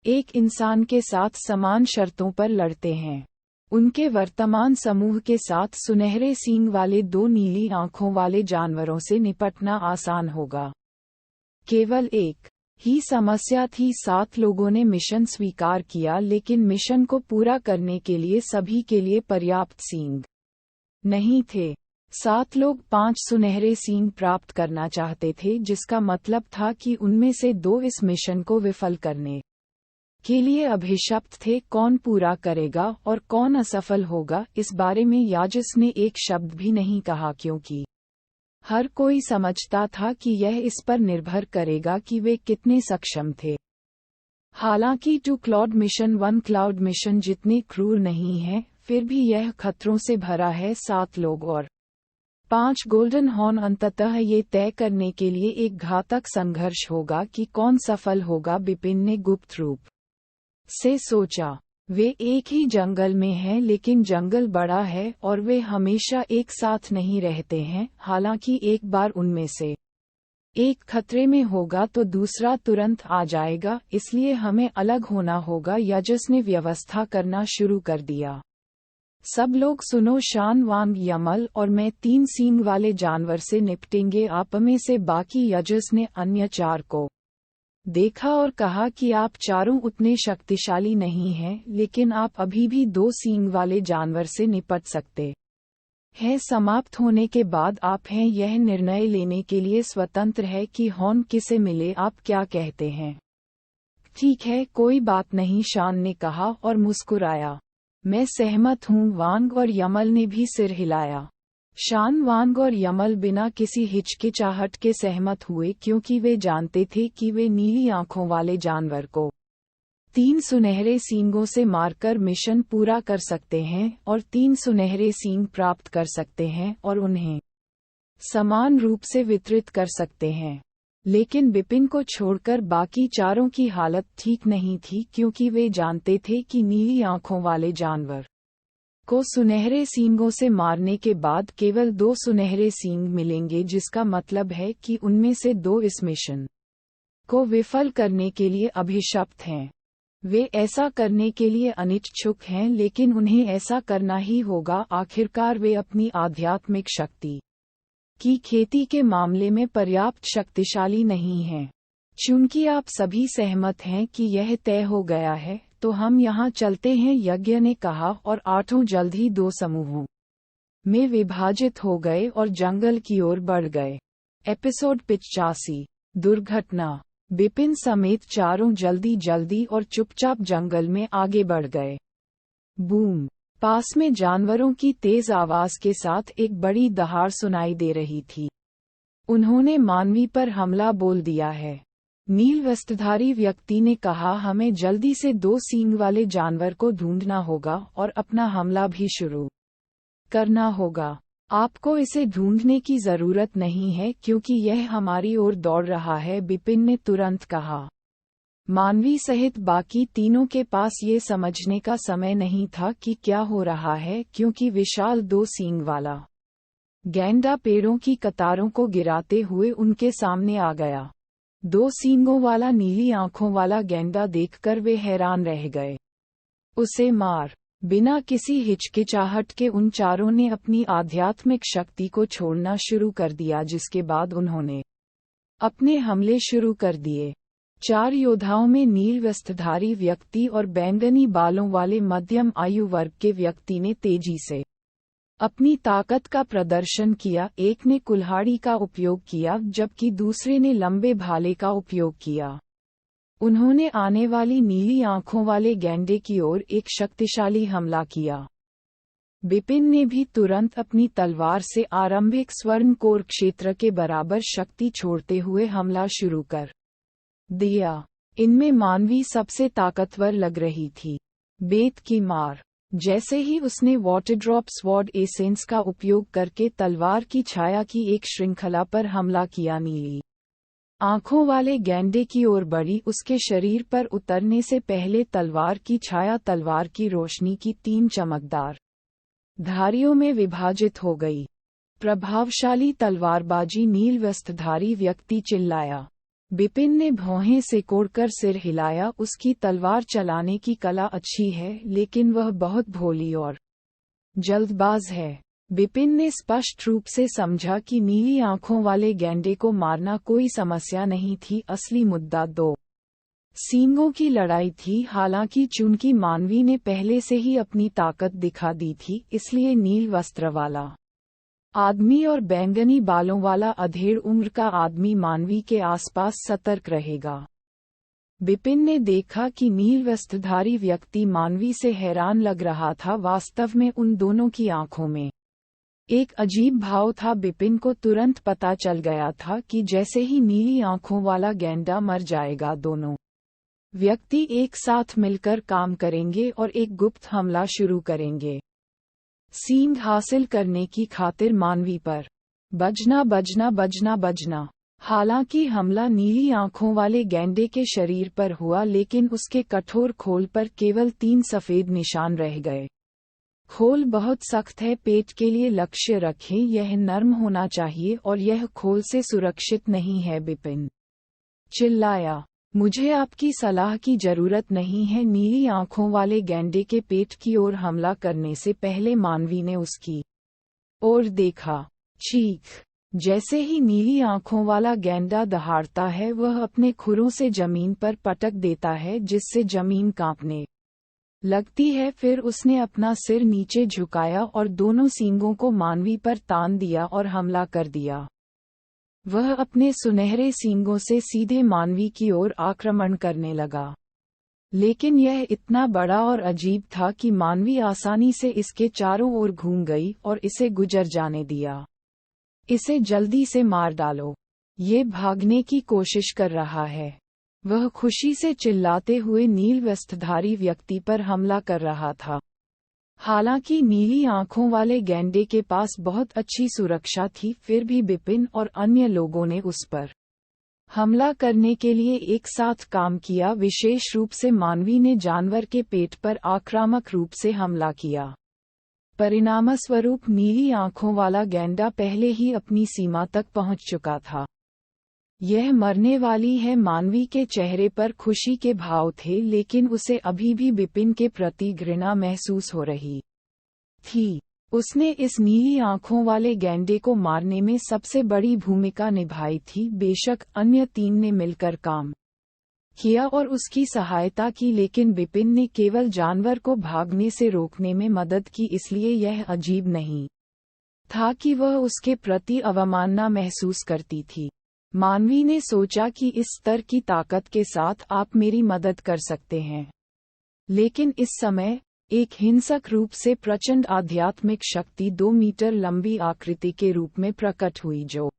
एक इंसान के साथ समान शर्तों पर लड़ते हैं। उनके वर्तमान समूह के साथ सुनहरे सींग वाले 2 नीली आंखों वाले जानवरों से निपटना आसान होगा। केवल एक ही समस्या थी। 7 लोगों ने मिशन स्वीकार किया, लेकिन मिशन को पूरा करने के लिए सभी के लिए पर्याप्त सींग नहीं थे। 7 लोग 5 सुनहरे सींग प्राप्त करना चाहते थे, जिसका मतलब था कि उनमें से 2 इस मिशन को विफल करने के लिए अभिशप्त थे। कौन पूरा करेगा और कौन असफल होगा, इस बारे में याजस ने एक शब्द भी नहीं कहा, क्योंकि हर कोई समझता था कि यह इस पर निर्भर करेगा कि वे कितने सक्षम थे। हालांकि 2 क्लाउड मिशन 1 क्लाउड मिशन जितने क्रूर नहीं है, फिर भी यह खतरों से भरा है। 7 लोग और 5 गोल्डन हॉर्न, अंततः ये तय करने के लिए एक घातक संघर्ष होगा कि कौन सफल होगा। बिपिन ने गुप्त रूप से सोचा। वे एक ही जंगल में हैं, लेकिन जंगल बड़ा है और वे हमेशा एक साथ नहीं रहते हैं। हालांकि एक बार उनमें से एक खतरे में होगा तो दूसरा तुरंत आ जाएगा, इसलिए हमें अलग होना होगा। यजस ने व्यवस्था करना शुरू कर दिया। सब लोग सुनो, शान वांग यमल और मैं 3 सींग वाले जानवर से निपटेंगे। आप में से बाकी। यजस ने अन्य 4 को देखा और कहा कि आप चारों उतने शक्तिशाली नहीं हैं, लेकिन आप अभी भी 2 सींग वाले जानवर से निपट सकते हैं। समाप्त होने के बाद आप हैं यह निर्णय लेने के लिए स्वतंत्र है कि हॉर्न किसे मिले। आप क्या कहते हैं? ठीक है, कोई बात नहीं, शान ने कहा और मुस्कुराया। मैं सहमत हूँ, वांग और यमल ने भी सिर हिलाया। शान, वांग और यमल बिना किसी हिचकिचाहट के सहमत हुए क्योंकि वे जानते थे कि वे नीली आंखों वाले जानवर को 3 सुनहरे सींगों से मारकर मिशन पूरा कर सकते हैं और 3 सुनहरे सींग प्राप्त कर सकते हैं और उन्हें समान रूप से वितरित कर सकते हैं। लेकिन बिपिन को छोड़कर बाकी चारों की हालत ठीक नहीं थी क्योंकि वे जानते थे कि नीली आंखों वाले जानवर को सुनहरे सींगों से मारने के बाद केवल 2 सुनहरे सींग मिलेंगे, जिसका मतलब है कि उनमें से 2 इस मिशन को विफल करने के लिए अभिशप्त हैं। वे ऐसा करने के लिए अनिच्छुक हैं, लेकिन उन्हें ऐसा करना ही होगा। आखिरकार वे अपनी आध्यात्मिक शक्ति की खेती के मामले में पर्याप्त शक्तिशाली नहीं हैं। चूंकि आप सभी सहमत हैं कि यह तय हो गया है, तो हम यहाँ चलते हैं, यज्ञ ने कहा, और 8 जल्द ही 2 समूहों में विभाजित हो गए और जंगल की ओर बढ़ गए। एपिसोड 85 दुर्घटना। बिपिन समेत चारों जल्दी और चुपचाप जंगल में आगे बढ़ गए। बूम! पास में जानवरों की तेज आवाज के साथ एक बड़ी दहाड़ सुनाई दे रही थी। उन्होंने मानवी पर हमला बोल दिया है, नील वस्त्रधारी व्यक्ति ने कहा। हमें जल्दी से 2 सींग वाले जानवर को ढूंढना होगा और अपना हमला भी शुरू करना होगा। आपको इसे ढूंढने की जरूरत नहीं है क्योंकि यह हमारी ओर दौड़ रहा है, बिपिन ने तुरंत कहा। मानवी सहित बाकी तीनों के पास ये समझने का समय नहीं था कि क्या हो रहा है, क्योंकि विशाल 2 सींग वाला गैंडा पेड़ों की कतारों को गिराते हुए उनके सामने आ गया। 2 सींगों वाला नीली आंखों वाला गैंडा देखकर वे हैरान रह गए। उसे मार! बिना किसी हिचकिचाहट के उन चारों ने अपनी आध्यात्मिक शक्ति को छोड़ना शुरू कर दिया, जिसके बाद उन्होंने अपने हमले शुरू कर दिए। 4 योद्धाओं में नील वस्त्रधारी व्यक्ति और बैंगनी बालों वाले मध्यम आयु वर्ग के व्यक्ति ने तेजी से अपनी ताकत का प्रदर्शन किया। एक ने कुल्हाड़ी का उपयोग किया जबकि दूसरे ने लंबे भाले का उपयोग किया। उन्होंने आने वाली नीली आंखों वाले गैंडे की ओर एक शक्तिशाली हमला किया। बिपिन ने भी तुरंत अपनी तलवार से आरंभिक स्वर्ण कोर क्षेत्र के बराबर शक्ति छोड़ते हुए हमला शुरू कर दिया। इनमें मानवी सबसे ताकतवर लग रही थी। बेत की मार! जैसे ही उसने वाटरड्रॉप स्वॉर्ड एसेंस का उपयोग करके तलवार की छाया की एक श्रृंखला पर हमला किया, नीली आंखों वाले गैंडे की ओर बढ़ी। उसके शरीर पर उतरने से पहले तलवार की छाया तलवार की रोशनी की 3 चमकदार धारियों में विभाजित हो गई। प्रभावशाली तलवारबाजी! नील वस्त्रधारी व्यक्ति चिल्लाया। बिपिन ने भौहें सिकोड़कर सिर हिलाया। उसकी तलवार चलाने की कला अच्छी है, लेकिन वह बहुत भोली और जल्दबाज है। बिपिन ने स्पष्ट रूप से समझा कि नीली आंखों वाले गैंडे को मारना कोई समस्या नहीं थी। असली मुद्दा 2 सींगों की लड़ाई थी। हालांकि चूंकि मानवी ने पहले से ही अपनी ताकत दिखा दी थी, इसलिए नील वस्त्र वाला आदमी और बैंगनी बालों वाला अधेड़ उम्र का आदमी मानवी के आसपास सतर्क रहेगा। बिपिन ने देखा कि नील वस्त्रधारी व्यक्ति मानवी से हैरान लग रहा था। वास्तव में उन दोनों की आंखों में एक अजीब भाव था। बिपिन को तुरंत पता चल गया था कि जैसे ही नीली आंखों वाला गैंडा मर जाएगा, दोनों व्यक्ति एक साथ मिलकर काम करेंगे और एक गुप्त हमला शुरू करेंगे, सींग हासिल करने की खातिर मानवी पर। बजना बजना बजना बजना! हालांकि हमला नीली आंखों वाले गैंडे के शरीर पर हुआ, लेकिन उसके कठोर खोल पर केवल 3 सफेद निशान रह गए। खोल बहुत सख्त है। पेट के लिए लक्ष्य रखें, यह नर्म होना चाहिए और यह खोल से सुरक्षित नहीं है। बिपिन चिल्लाया। मुझे आपकी सलाह की जरूरत नहीं है। नीली आंखों वाले गैंडे के पेट की ओर हमला करने से पहले मानवी ने उसकी ओर देखा। चीख! जैसे ही नीली आंखों वाला गैंडा दहाड़ता है वह अपने खुरों से जमीन पर पटक देता है जिससे जमीन कांपने लगती है। फिर उसने अपना सिर नीचे झुकाया और दोनों सींगों को मानवी पर तान दिया और हमला कर दिया। वह अपने सुनहरे सींगों से सीधे मानवी की ओर आक्रमण करने लगा, लेकिन यह इतना बड़ा और अजीब था कि मानवी आसानी से इसके चारों ओर घूम गई और इसे गुजर जाने दिया। इसे जल्दी से मार डालो, ये भागने की कोशिश कर रहा है। वह खुशी से चिल्लाते हुए नील वस्त्रधारी व्यक्ति पर हमला कर रहा था। हालांकि नीली आंखों वाले गैंडे के पास बहुत अच्छी सुरक्षा थी, फिर भी बिपिन और अन्य लोगों ने उस पर हमला करने के लिए एक साथ काम किया। विशेष रूप से मानवी ने जानवर के पेट पर आक्रामक रूप से हमला किया। परिणामस्वरूप नीली आंखों वाला गैंडा पहले ही अपनी सीमा तक पहुंच चुका था। यह मरने वाली है। मानवी के चेहरे पर खुशी के भाव थे, लेकिन उसे अभी भी बिपिन के प्रति घृणा महसूस हो रही थी। उसने इस नीली आंखों वाले गैंडे को मारने में सबसे बड़ी भूमिका निभाई थी। बेशक अन्य 3 ने मिलकर काम किया और उसकी सहायता की, लेकिन बिपिन ने केवल जानवर को भागने से रोकने में मदद की। इसलिए यह अजीब नहीं था कि वह उसके प्रति अवमानना महसूस करती थी। मानवी ने सोचा कि इस स्तर की ताकत के साथ आप मेरी मदद कर सकते हैं, लेकिन इस समय एक हिंसक रूप से प्रचंड आध्यात्मिक शक्ति 2 मीटर लंबी आकृति के रूप में प्रकट हुई, जो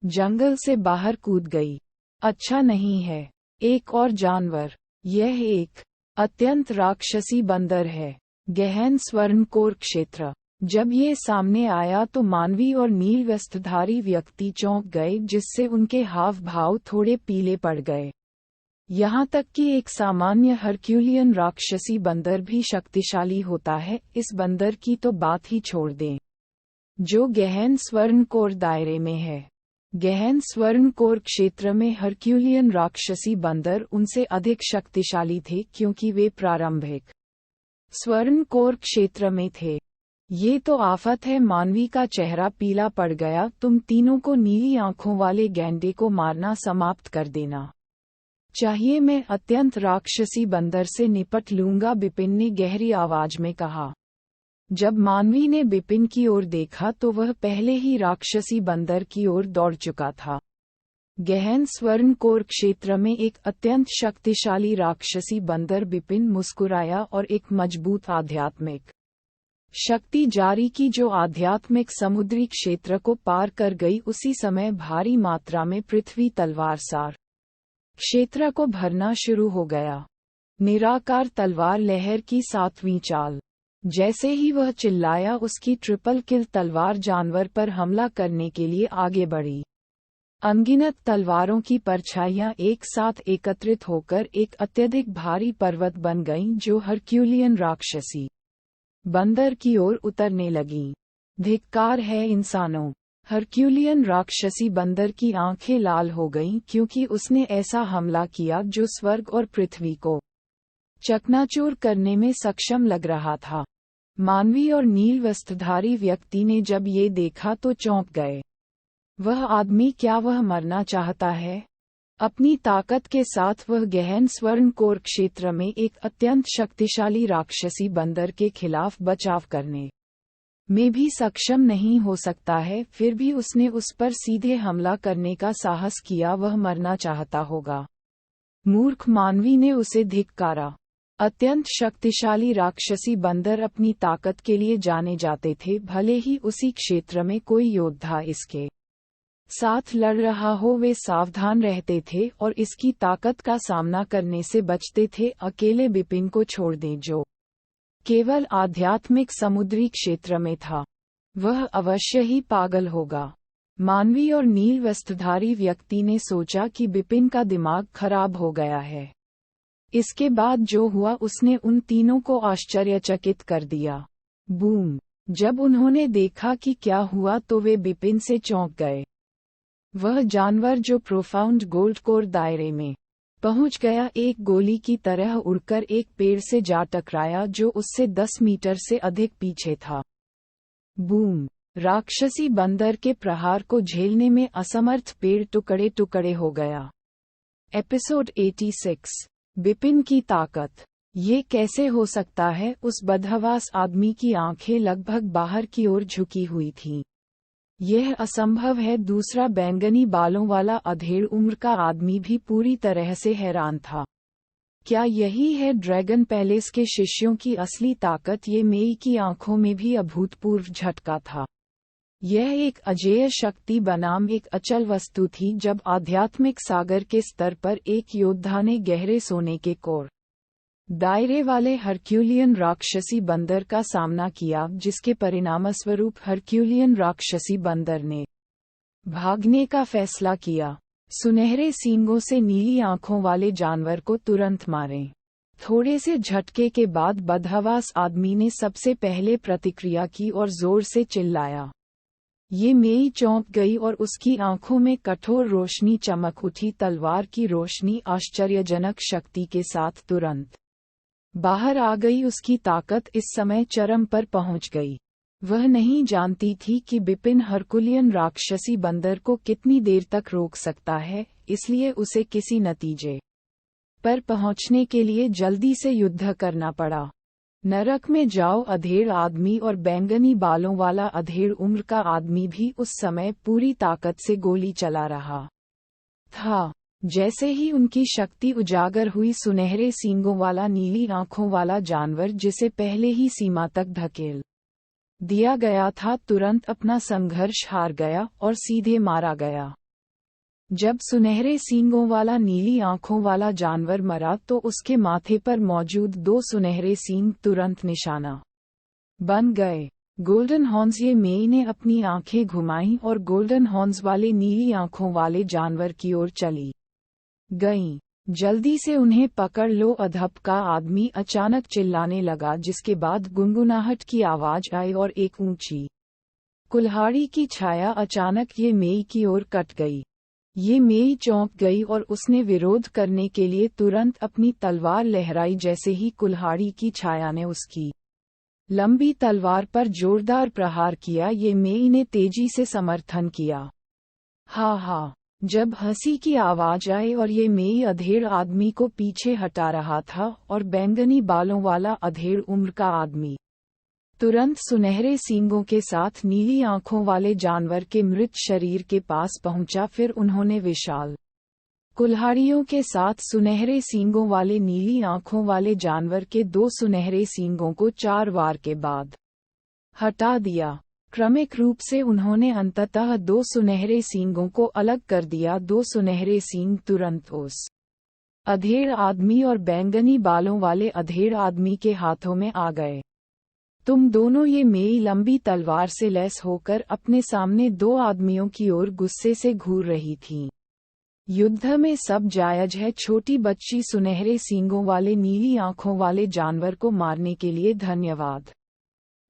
जंगल से बाहर कूद गई। अच्छा नहीं है, एक और जानवर। यह एक अत्यंत राक्षसी बंदर है। गहन स्वर्णकोर क्षेत्र। जब ये सामने आया तो मानवी और नील वस्त्रधारी व्यक्ति चौंक गए, जिससे उनके हाव भाव थोड़े पीले पड़ गए। यहाँ तक कि एक सामान्य हरक्यूलियन राक्षसी बंदर भी शक्तिशाली होता है। इस बंदर की तो बात ही छोड़ दें, जो गहन स्वर्णकोर दायरे में है। गहन स्वर्णकोर क्षेत्र में हरक्यूलियन राक्षसी बंदर उनसे अधिक शक्तिशाली थे, क्योंकि वे प्रारंभिक स्वर्णकोर क्षेत्र में थे। ये तो आफत है। मानवी का चेहरा पीला पड़ गया। तुम तीनों को नीली आंखों वाले गैंडे को मारना समाप्त कर देना चाहिए। मैं अत्यंत राक्षसी बंदर से निपट लूंगा, बिपिन ने गहरी आवाज में कहा। जब मानवी ने बिपिन की ओर देखा तो वह पहले ही राक्षसी बंदर की ओर दौड़ चुका था। गहन स्वर्णकोर क्षेत्र में एक अत्यंत शक्तिशाली राक्षसी बंदर। बिपिन मुस्कुराया और एक मजबूत आध्यात्मिक शक्ति जारी की, जो आध्यात्मिक समुद्री क्षेत्र को पार कर गई। उसी समय भारी मात्रा में पृथ्वी तलवार सार क्षेत्र को भरना शुरू हो गया। निराकार तलवार लहर की 7वीं चाल। जैसे ही वह चिल्लाया, उसकी ट्रिपल किल तलवार जानवर पर हमला करने के लिए आगे बढ़ी। अनगिनत तलवारों की परछाइयां एक साथ एकत्रित होकर एक अत्यधिक भारी पर्वत बन गईं, जो हरक्यूलियन राक्षसी बंदर की ओर उतरने लगीं। धिक्कार है इंसानों। हरक्यूलियन राक्षसी बंदर की आंखें लाल हो गईं, क्योंकि उसने ऐसा हमला किया जो स्वर्ग और पृथ्वी को चकनाचूर करने में सक्षम लग रहा था। मानवी और नील वस्त्रधारी व्यक्ति ने जब ये देखा तो चौंक गए। वह आदमी, क्या वह मरना चाहता है? अपनी ताकत के साथ वह गहन स्वर्णकोर क्षेत्र में एक अत्यंत शक्तिशाली राक्षसी बंदर के खिलाफ बचाव करने में भी सक्षम नहीं हो सकता है। फिर भी उसने उस पर सीधे हमला करने का साहस किया। वह मरना चाहता होगा। मूर्ख मानवी ने उसे धिक्कारा। अत्यंत शक्तिशाली राक्षसी बंदर अपनी ताकत के लिए जाने जाते थे। भले ही उसी क्षेत्र में कोई योद्धा इसके साथ लड़ रहा हो, वे सावधान रहते थे और इसकी ताकत का सामना करने से बचते थे। अकेले बिपिन को छोड़ दें, जो केवल आध्यात्मिक समुद्री क्षेत्र में था। वह अवश्य ही पागल होगा। मानवी और नील वस्त्रधारी व्यक्ति ने सोचा कि बिपिन का दिमाग खराब हो गया है। इसके बाद जो हुआ उसने उन तीनों को आश्चर्यचकित कर दिया। बूम! जब उन्होंने देखा कि क्या हुआ तो वे बिपिन से चौंक गए। वह जानवर जो प्रोफाउंड गोल्ड कोर दायरे में पहुंच गया, एक गोली की तरह उड़कर एक पेड़ से जा टकराया जो उससे 10 मीटर से अधिक पीछे था। बूम! राक्षसी बंदर के प्रहार को झेलने में असमर्थ पेड़ टुकड़े टुकड़े हो गया। एपिसोड 86। बिपिन की ताकत। ये कैसे हो सकता है? उस बदहवास आदमी की आंखें लगभग बाहर की ओर झुकी हुई थीं। यह असंभव है। दूसरा बैंगनी बालों वाला अधेड़ उम्र का आदमी भी पूरी तरह से हैरान था। क्या यही है ड्रैगन पैलेस के शिष्यों की असली ताकत? ये मेई की आंखों में भी अभूतपूर्व झटका था। यह एक अजेय शक्ति बनाम एक अचल वस्तु थी। जब आध्यात्मिक सागर के स्तर पर एक योद्धा ने गहरे सोने के कोर दायरे वाले हरक्यूलियन राक्षसी बंदर का सामना किया, जिसके परिणामस्वरूप हरक्यूलियन राक्षसी बंदर ने भागने का फैसला किया। सुनहरे सींगों से नीली आंखों वाले जानवर को तुरंत मारें। थोड़े से झटके के बाद बदहवास आदमी ने सबसे पहले प्रतिक्रिया की और जोर से चिल्लाया। ये मेई चौंक गई और उसकी आंखों में कठोर रोशनी चमक उठी। तलवार की रोशनी आश्चर्यजनक शक्ति के साथ तुरंत बाहर आ गई। उसकी ताकत इस समय चरम पर पहुंच गई। वह नहीं जानती थी कि बिपिन हरकुलियन राक्षसी बंदर को कितनी देर तक रोक सकता है, इसलिए उसे किसी नतीजे पर पहुंचने के लिए जल्दी से युद्ध करना पड़ा। नरक में जाओ। अधेड़ आदमी और बैंगनी बालों वाला अधेड़ उम्र का आदमी भी उस समय पूरी ताकत से गोली चला रहा था। जैसे ही उनकी शक्ति उजागर हुई, सुनहरे सींगों वाला नीली आंखों वाला जानवर, जिसे पहले ही सीमा तक धकेल दिया गया था, तुरंत अपना संघर्ष हार गया और सीधे मारा गया। जब सुनहरे सींगों वाला नीली आंखों वाला जानवर मरा तो उसके माथे पर मौजूद दो सुनहरे सींग तुरंत निशाना बन गए। Golden horns. ये मेई ने अपनी आंखें घुमाईं और गोल्डन हॉर्न्स वाले नीली आंखों वाले जानवर की ओर चली गईं। जल्दी से उन्हें पकड़ लो। अधप का आदमी अचानक चिल्लाने लगा, जिसके बाद गुनगुनाहट की आवाज आई और एक ऊंची कुल्हाड़ी की छाया अचानक ये मेई की ओर कट गई। ये मेई चौंक गई और उसने विरोध करने के लिए तुरंत अपनी तलवार लहराई। जैसे ही कुल्हाड़ी की छाया ने उसकी लंबी तलवार पर जोरदार प्रहार किया, ये मेई ने तेजी से समर्थन किया। हा हा। जब हंसी की आवाज आई और ये मेई अधेड़ आदमी को पीछे हटा रहा था और बैंगनी बालों वाला अधेड़ उम्र का आदमी तुरंत सुनहरे सींगों के साथ नीली आंखों वाले जानवर के मृत शरीर के पास पहुंचा। फिर उन्होंने विशाल कुल्हाड़ियों के साथ सुनहरे सींगों वाले नीली आंखों वाले जानवर के दो सुनहरे सींगों को 4 वार के बाद हटा दिया। क्रमिक रूप से उन्होंने अंततः 2 सुनहरे सींगों को अलग कर दिया। 2 सुनहरे सींग तुरंत उस अधेड़ आदमी और बैंगनी बालों वाले अधेड़ आदमी के हाथों में आ गए। तुम दोनों। ये मेई लंबी तलवार से लैस होकर अपने सामने 2 आदमियों की ओर गुस्से से घूर रही थीं। युद्ध में सब जायज है। छोटी बच्ची। सुनहरे सींगों वाले नीली आंखों वाले जानवर को मारने के लिए धन्यवाद,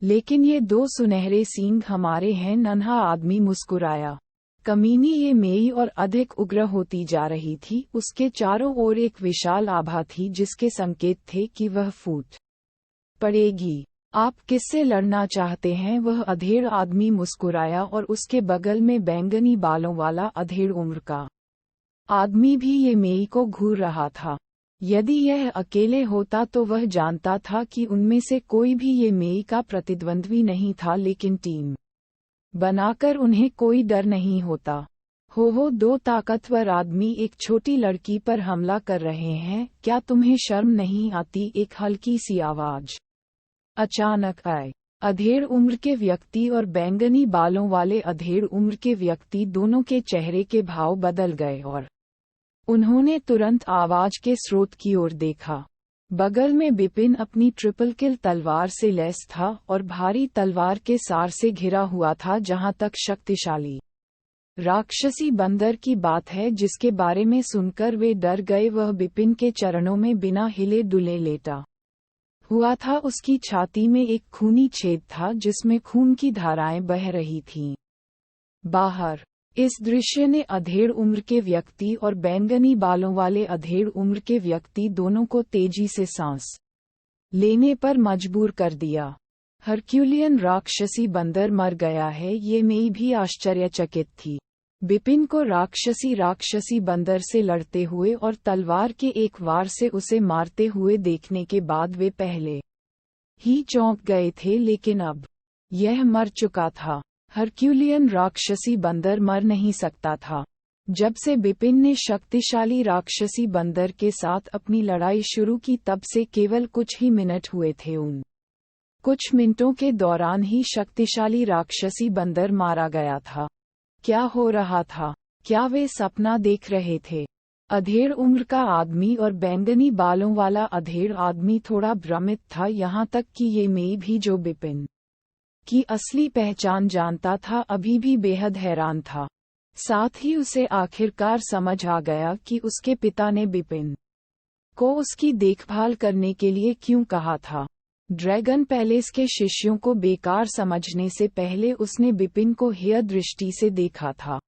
लेकिन ये 2 सुनहरे सींग हमारे हैं। नन्हा आदमी मुस्कुराया। कमीनी। ये मेई और अधिक उग्र होती जा रही थी। उसके चारों ओर एक विशाल आभा थी, जिसके संकेत थे कि वह फूट पड़ेगी। आप किससे लड़ना चाहते हैं? वह अधेड़ आदमी मुस्कुराया और उसके बगल में बैंगनी बालों वाला अधेड़ उम्र का आदमी भी ये मेई को घूर रहा था। यदि यह अकेले होता तो वह जानता था कि उनमें से कोई भी ये मेई का प्रतिद्वंद्वी नहीं था, लेकिन टीम बनाकर उन्हें कोई डर नहीं होता। हो 2 ताकतवर आदमी एक छोटी लड़की पर हमला कर रहे हैं। क्या तुम्हें शर्म नहीं आती? एक हल्की सी आवाज अचानक आई। अधेड़ उम्र के व्यक्ति और बैंगनी बालों वाले अधेड़ उम्र के व्यक्ति दोनों के चेहरे के भाव बदल गए और उन्होंने तुरंत आवाज के स्रोत की ओर देखा। बगल में बिपिन अपनी ट्रिपल किल तलवार से लैस था और भारी तलवार के सार से घिरा हुआ था। जहां तक शक्तिशाली राक्षसी बंदर की बात है, जिसके बारे में सुनकर वे डर गए, वह बिपिन के चरणों में बिना हिले डुले लेटा हुआ था। उसकी छाती में एक खूनी छेद था, जिसमें खून की धाराएं बह रही थीं। बाहर इस दृश्य ने अधेड़ उम्र के व्यक्ति और बैंगनी बालों वाले अधेड़ उम्र के व्यक्ति दोनों को तेजी से सांस लेने पर मजबूर कर दिया। हरक्यूलियन राक्षसी बंदर मर गया है, ये मैं भी आश्चर्यचकित थी। बिपिन को राक्षसी बंदर से लड़ते हुए और तलवार के एक वार से उसे मारते हुए देखने के बाद वे पहले ही चौंक गए थे, लेकिन अब यह मर चुका था। हरक्यूलियन राक्षसी बंदर मर नहीं सकता था। जब से बिपिन ने शक्तिशाली राक्षसी बंदर के साथ अपनी लड़ाई शुरू की तब से केवल कुछ ही मिनट हुए थे। उन कुछ मिनटों के दौरान ही शक्तिशाली राक्षसी बंदर मारा गया था। क्या हो रहा था? क्या वे सपना देख रहे थे? अधेड़ उम्र का आदमी और बैंगनी बालों वाला अधेड़ आदमी थोड़ा भ्रमित था, यहाँ तक कि ये मैं भी जो बिपिन की असली पहचान जानता था अभी भी बेहद हैरान था। साथ ही उसे आखिरकार समझ आ गया कि उसके पिता ने बिपिन को उसकी देखभाल करने के लिए क्यों कहा था। ड्रैगन पैलेस के शिष्यों को बेकार समझने से पहले उसने बिपिन को हेय दृष्टि से देखा था,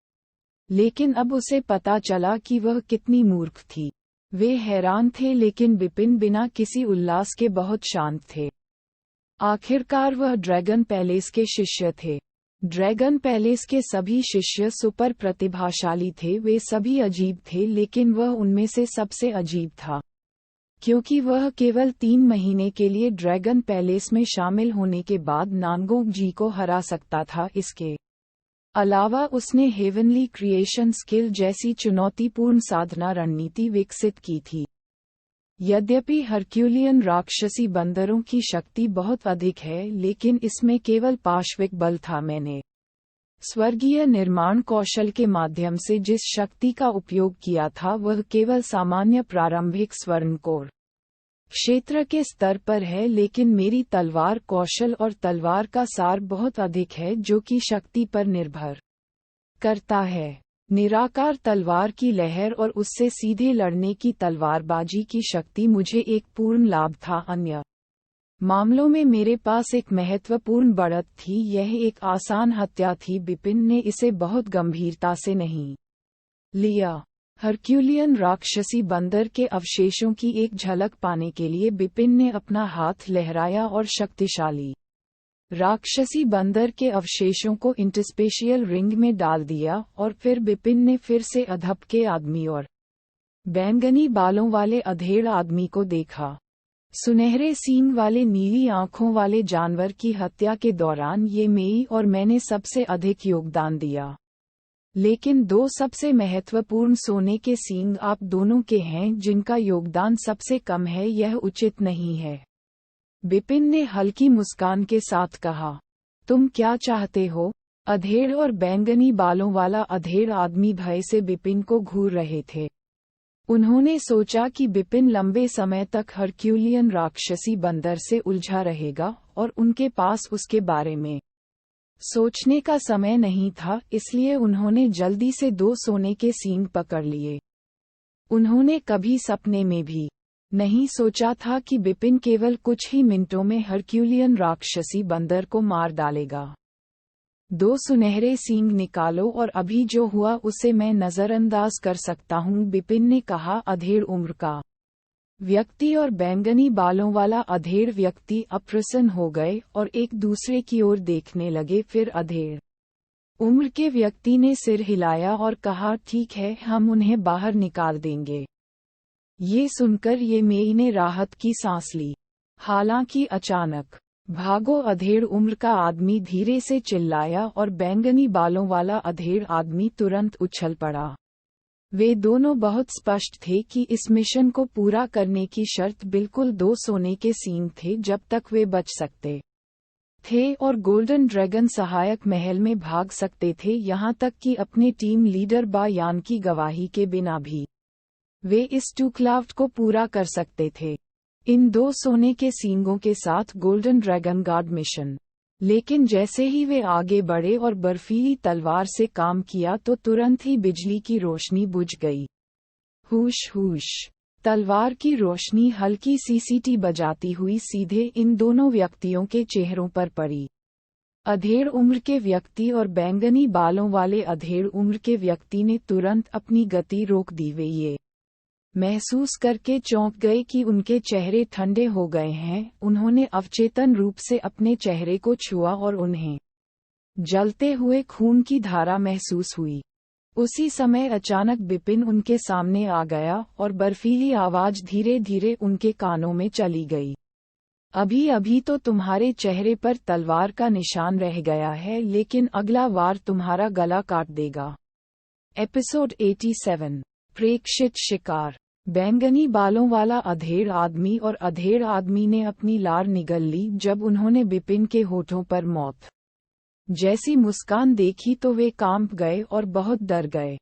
लेकिन अब उसे पता चला कि वह कितनी मूर्ख थी। वे हैरान थे, लेकिन बिपिन बिना किसी उल्लास के बहुत शांत थे। आखिरकार वह ड्रैगन पैलेस के शिष्य थे। ड्रैगन पैलेस के सभी शिष्य सुपर प्रतिभाशाली थे, वे सभी अजीब थे, लेकिन वह उनमें से सबसे अजीब था, क्योंकि वह केवल 3 महीने के लिए ड्रैगन पैलेस में शामिल होने के बाद नानगोंग जी को हरा सकता था। इसके अलावा उसने हेवनली क्रिएशन स्किल जैसी चुनौतीपूर्ण साधना रणनीति विकसित की थी। यद्यपि हरक्यूलियन राक्षसी बंदरों की शक्ति बहुत अधिक है, लेकिन इसमें केवल पाश्विक बल था। मैंने स्वर्गीय निर्माण कौशल के माध्यम से जिस शक्ति का उपयोग किया था वह केवल सामान्य प्रारंभिक स्वर्णकोर क्षेत्र के स्तर पर है, लेकिन मेरी तलवार कौशल और तलवार का सार बहुत अधिक है, जो कि शक्ति पर निर्भर करता है। निराकार तलवार की लहर और उससे सीधे लड़ने की तलवारबाजी की शक्ति मुझे एक पूर्ण लाभ था। अन्य मामलों में मेरे पास एक महत्वपूर्ण बढ़त थी, यह एक आसान हत्या थी। बिपिन ने इसे बहुत गंभीरता से नहीं लिया। हरक्यूलियन राक्षसी बंदर के अवशेषों की एक झलक पाने के लिए बिपिन ने अपना हाथ लहराया और शक्तिशाली राक्षसी बंदर के अवशेषों को इंटरस्पेशियल रिंग में डाल दिया, और फिर बिपिन ने फिर से अधपके आदमी और बैंगनी बालों वाले अधेड़ आदमी को देखा। सुनहरे सींग वाले नीली आंखों वाले जानवर की हत्या के दौरान ये मैं और मैंने सबसे अधिक योगदान दिया, लेकिन 2 सबसे महत्वपूर्ण सोने के सींग आप दोनों के हैं, जिनका योगदान सबसे कम है। यह उचित नहीं है। बिपिन ने हल्की मुस्कान के साथ कहा। तुम क्या चाहते हो? अधेड़ और बैंगनी बालों वाला अधेड़ आदमी भय से बिपिन को घूर रहे थे। उन्होंने सोचा कि बिपिन लंबे समय तक हरक्यूलियन राक्षसी बंदर से उलझा रहेगा और उनके पास उसके बारे में सोचने का समय नहीं था, इसलिए उन्होंने जल्दी से 2 सोने के सींग पकड़ लिए। उन्होंने कभी सपने में भी नहीं सोचा था कि बिपिन केवल कुछ ही मिनटों में हरक्यूलियन राक्षसी बंदर को मार डालेगा। 2 सुनहरे सींग निकालो और अभी जो हुआ उसे मैं नजरअंदाज कर सकता हूँ, बिपिन ने कहा। अधेड़ उम्र का व्यक्ति और बैंगनी बालों वाला अधेड़ व्यक्ति अप्रसन्न हो गए और एक दूसरे की ओर देखने लगे। फिर अधेड़ उम्र के व्यक्ति ने सिर हिलाया और कहा, ठीक है, हम उन्हें बाहर निकाल देंगे। ये सुनकर ये मैं ने राहत की सांस ली। हालांकि अचानक भागो, अधेड़ उम्र का आदमी धीरे से चिल्लाया और बैंगनी बालों वाला अधेड़ आदमी तुरंत उछल पड़ा। वे दोनों बहुत स्पष्ट थे कि इस मिशन को पूरा करने की शर्त बिल्कुल 2 सोने के सींग थे जब तक वे बच सकते थे और गोल्डन ड्रैगन सहायक महल में भाग सकते थे, यहाँ तक कि अपने टीम लीडर बायान की गवाही के बिना भी वे इस टूक्लाफ्ट को पूरा कर सकते थे। इन 2 सोने के सींगों के साथ गोल्डन ड्रैगन गार्ड मिशन। लेकिन जैसे ही वे आगे बढ़े और बर्फीली तलवार से काम किया तो तुरंत ही बिजली की रोशनी बुझ गई। हुश हुश। तलवार की रोशनी हल्की सी सीटी बजाती हुई सीधे इन दोनों व्यक्तियों के चेहरों पर पड़ी। अधेड़ उम्र के व्यक्ति और बैंगनी बालों वाले अधेड़ उम्र के व्यक्ति ने तुरंत अपनी गति रोक दी। वे ये महसूस करके चौंक गए कि उनके चेहरे ठंडे हो गए हैं। उन्होंने अवचेतन रूप से अपने चेहरे को छुआ और उन्हें जलते हुए खून की धारा महसूस हुई। उसी समय अचानक बिपिन उनके सामने आ गया और बर्फीली आवाज धीरे धीरे उनके कानों में चली गई। अभी अभी तो तुम्हारे चेहरे पर तलवार का निशान रह गया है, लेकिन अगला वार तुम्हारा गला काट देगा। एपिसोड 87। प्रेक्षित शिकार। बैंगनी बालों वाला अधेड़ आदमी और अधेड़ आदमी ने अपनी लार निगल ली जब उन्होंने बिपिन के होठों पर मौत जैसी मुस्कान देखी तो वे कांप गए और बहुत डर गए।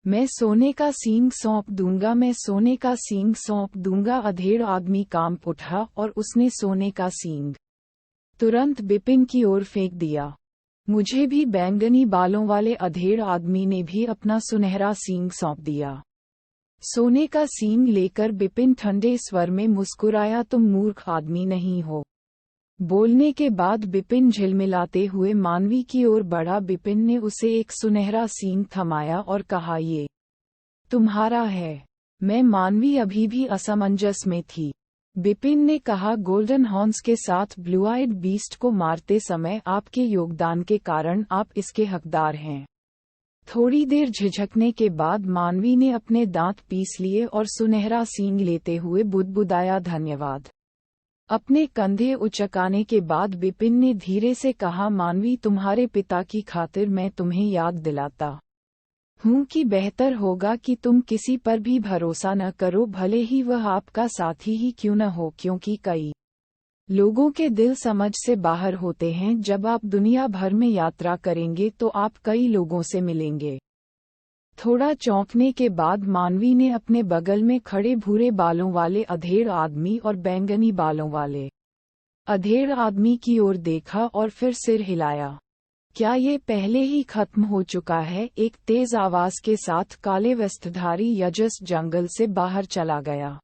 मैं सोने का सींग सौंप दूंगा, मैं सोने का सींग सौंप दूंगा। अधेड़ आदमी कांप उठा और उसने सोने का सींग तुरंत बिपिन की ओर फेंक दिया। मुझे भी, बैंगनी बालों वाले अधेड़ आदमी ने भी अपना सुनहरा सींग सौंप दिया। सोने का सींग लेकर बिपिन ठंडे स्वर में मुस्कुराया, तुम मूर्ख आदमी नहीं हो। बोलने के बाद बिपिन झिलमिलाते हुए मानवी की ओर बढ़ा। बिपिन ने उसे एक सुनहरा सींग थमाया और कहा, ये तुम्हारा है। मैं मानवी अभी भी असमंजस में थी। बिपिन ने कहा, गोल्डन हॉर्न्स के साथ ब्लू आइड बीस्ट को मारते समय आपके योगदान के कारण आप इसके हकदार हैं। थोड़ी देर झिझकने के बाद मानवी ने अपने दांत पीस लिए और सुनहरा सींग लेते हुए बुदबुदाया, धन्यवाद। अपने कंधे उचकाने के बाद बिपिन ने धीरे से कहा, मानवी, तुम्हारे पिता की खातिर मैं तुम्हें याद दिलाता हूँ कि बेहतर होगा कि तुम किसी पर भी भरोसा न करो, भले ही वह आपका साथी ही क्यों न हो, क्योंकि कई लोगों के दिल समझ से बाहर होते हैं। जब आप दुनिया भर में यात्रा करेंगे तो आप कई लोगों से मिलेंगे। थोड़ा चौंकने के बाद मानवी ने अपने बगल में खड़े भूरे बालों वाले अधेड़ आदमी और बैंगनी बालों वाले अधेड़ आदमी की ओर देखा और फिर सिर हिलाया। क्या ये पहले ही खत्म हो चुका है? एक तेज आवाज के साथ काले वस्त्रधारी यजस जंगल से बाहर चला गया।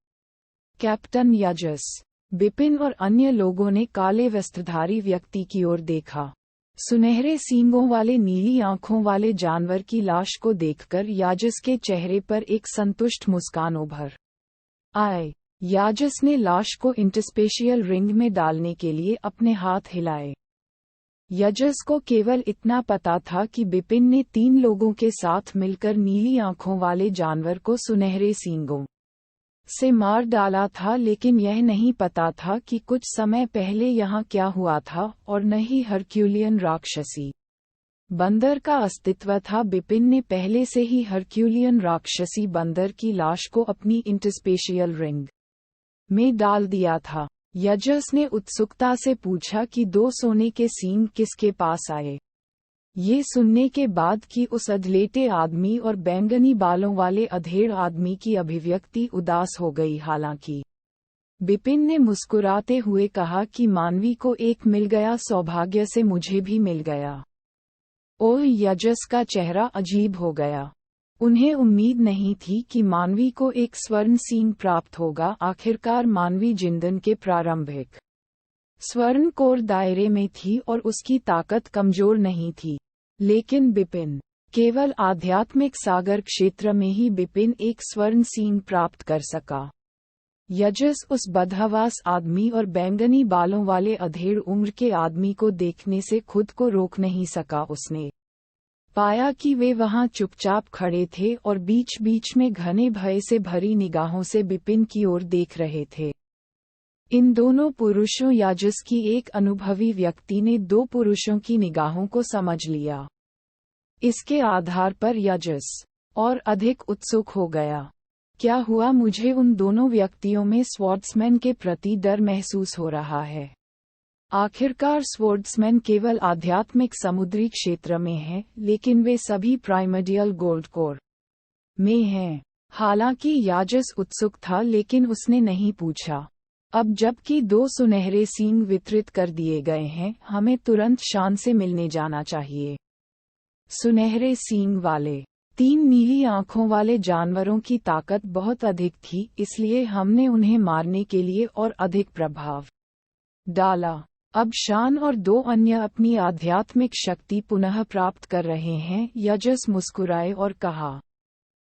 कैप्टन यजस। बिपिन और अन्य लोगों ने काले वस्त्रधारी व्यक्ति की ओर देखा। सुनहरे सींगों वाले नीली आंखों वाले जानवर की लाश को देखकर याजस के चेहरे पर एक संतुष्ट मुस्कान उभर आए। याजस ने लाश को इंटरस्पेशियल रिंग में डालने के लिए अपने हाथ हिलाए। यजस को केवल इतना पता था कि बिपिन ने 3 लोगों के साथ मिलकर नीली आंखों वाले जानवर को सुनहरे सींगों से मार डाला था, लेकिन यह नहीं पता था कि कुछ समय पहले यहाँ क्या हुआ था और न ही हरक्यूलियन राक्षसी बंदर का अस्तित्व था। बिपिन ने पहले से ही हरक्यूलियन राक्षसी बंदर की लाश को अपनी इंटरस्पेशियल रिंग में डाल दिया था। यजस ने उत्सुकता से पूछा कि 2 सोने के सींग किसके पास आए। ये सुनने के बाद कि उस अधलेटे आदमी और बैंगनी बालों वाले अधेड़ आदमी की अभिव्यक्ति उदास हो गई। हालांकि बिपिन ने मुस्कुराते हुए कहा कि मानवी को एक मिल गया, सौभाग्य से मुझे भी मिल गया। ओह, यजस का चेहरा अजीब हो गया। उन्हें उम्मीद नहीं थी कि मानवी को एक स्वर्ण सींग प्राप्त होगा। आखिरकार मानवी जिंदन के प्रारंभिक स्वर्ण कोर दायरे में थी और उसकी ताकत कमजोर नहीं थी। लेकिन बिपिन, केवल आध्यात्मिक सागर क्षेत्र में ही बिपिन एक स्वर्ण सींग प्राप्त कर सका। यजस उस बदहवास आदमी और बैंगनी बालों वाले अधेड़ उम्र के आदमी को देखने से खुद को रोक नहीं सका। उसने पाया कि वे वहां चुपचाप खड़े थे और बीच बीच में घने भय से भरी निगाहों से बिपिन की ओर देख रहे थे। इन दोनों पुरुषों, याजस की एक अनुभवी व्यक्ति ने 2 पुरुषों की निगाहों को समझ लिया। इसके आधार पर यजस और अधिक उत्सुक हो गया। क्या हुआ? मुझे उन दोनों व्यक्तियों में स्वॉर्ड्समैन के प्रति डर महसूस हो रहा है। आखिरकार स्वॉर्ड्समैन केवल आध्यात्मिक समुद्री क्षेत्र में हैं, लेकिन वे सभी प्राइमर्डियल गोल्ड कोर में हैं। हालांकि याजस उत्सुक था, लेकिन उसने नहीं पूछा। अब जबकि 2 सुनहरे सींग वितरित कर दिए गए हैं, हमें तुरंत शान से मिलने जाना चाहिए। सुनहरे सींग वाले 3 नीली आंखों वाले जानवरों की ताकत बहुत अधिक थी, इसलिए हमने उन्हें मारने के लिए और अधिक प्रभाव डाला। अब शान और 2 अन्य अपनी आध्यात्मिक शक्ति पुनः प्राप्त कर रहे हैं। यजस मुस्कुराए और कहा,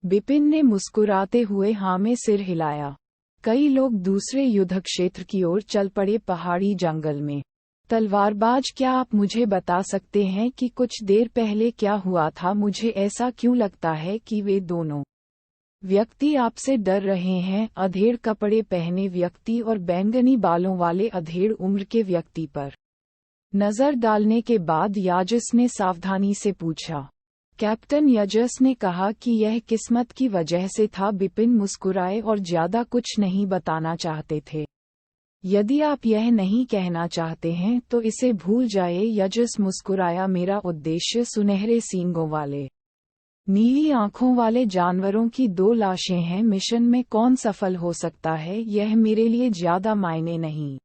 बिपिन ने मुस्कुराते हुए हाँ में सिर हिलाया। कई लोग दूसरे युद्ध क्षेत्र की ओर चल पड़े, पहाड़ी जंगल में। तलवारबाज, क्या आप मुझे बता सकते हैं कि कुछ देर पहले क्या हुआ था? मुझे ऐसा क्यों लगता है कि वे दोनों व्यक्ति आपसे डर रहे हैं। अधेड़ कपड़े पहने व्यक्ति और बैंगनी बालों वाले अधेड़ उम्र के व्यक्ति पर नजर डालने के बाद याजस ने सावधानी से पूछा। कैप्टन, याजस ने कहा कि यह किस्मत की वजह से था। बिपिन मुस्कुराए और ज्यादा कुछ नहीं बताना चाहते थे। यदि आप यह नहीं कहना चाहते हैं तो इसे भूल जाए, याजस मुस्कुराया। मेरा उद्देश्य सुनहरे सींगों वाले, नीली आंखों वाले जानवरों की 2 लाशें हैं। मिशन में कौन सफल हो सकता है, यह मेरे लिए ज्यादा मायने नहीं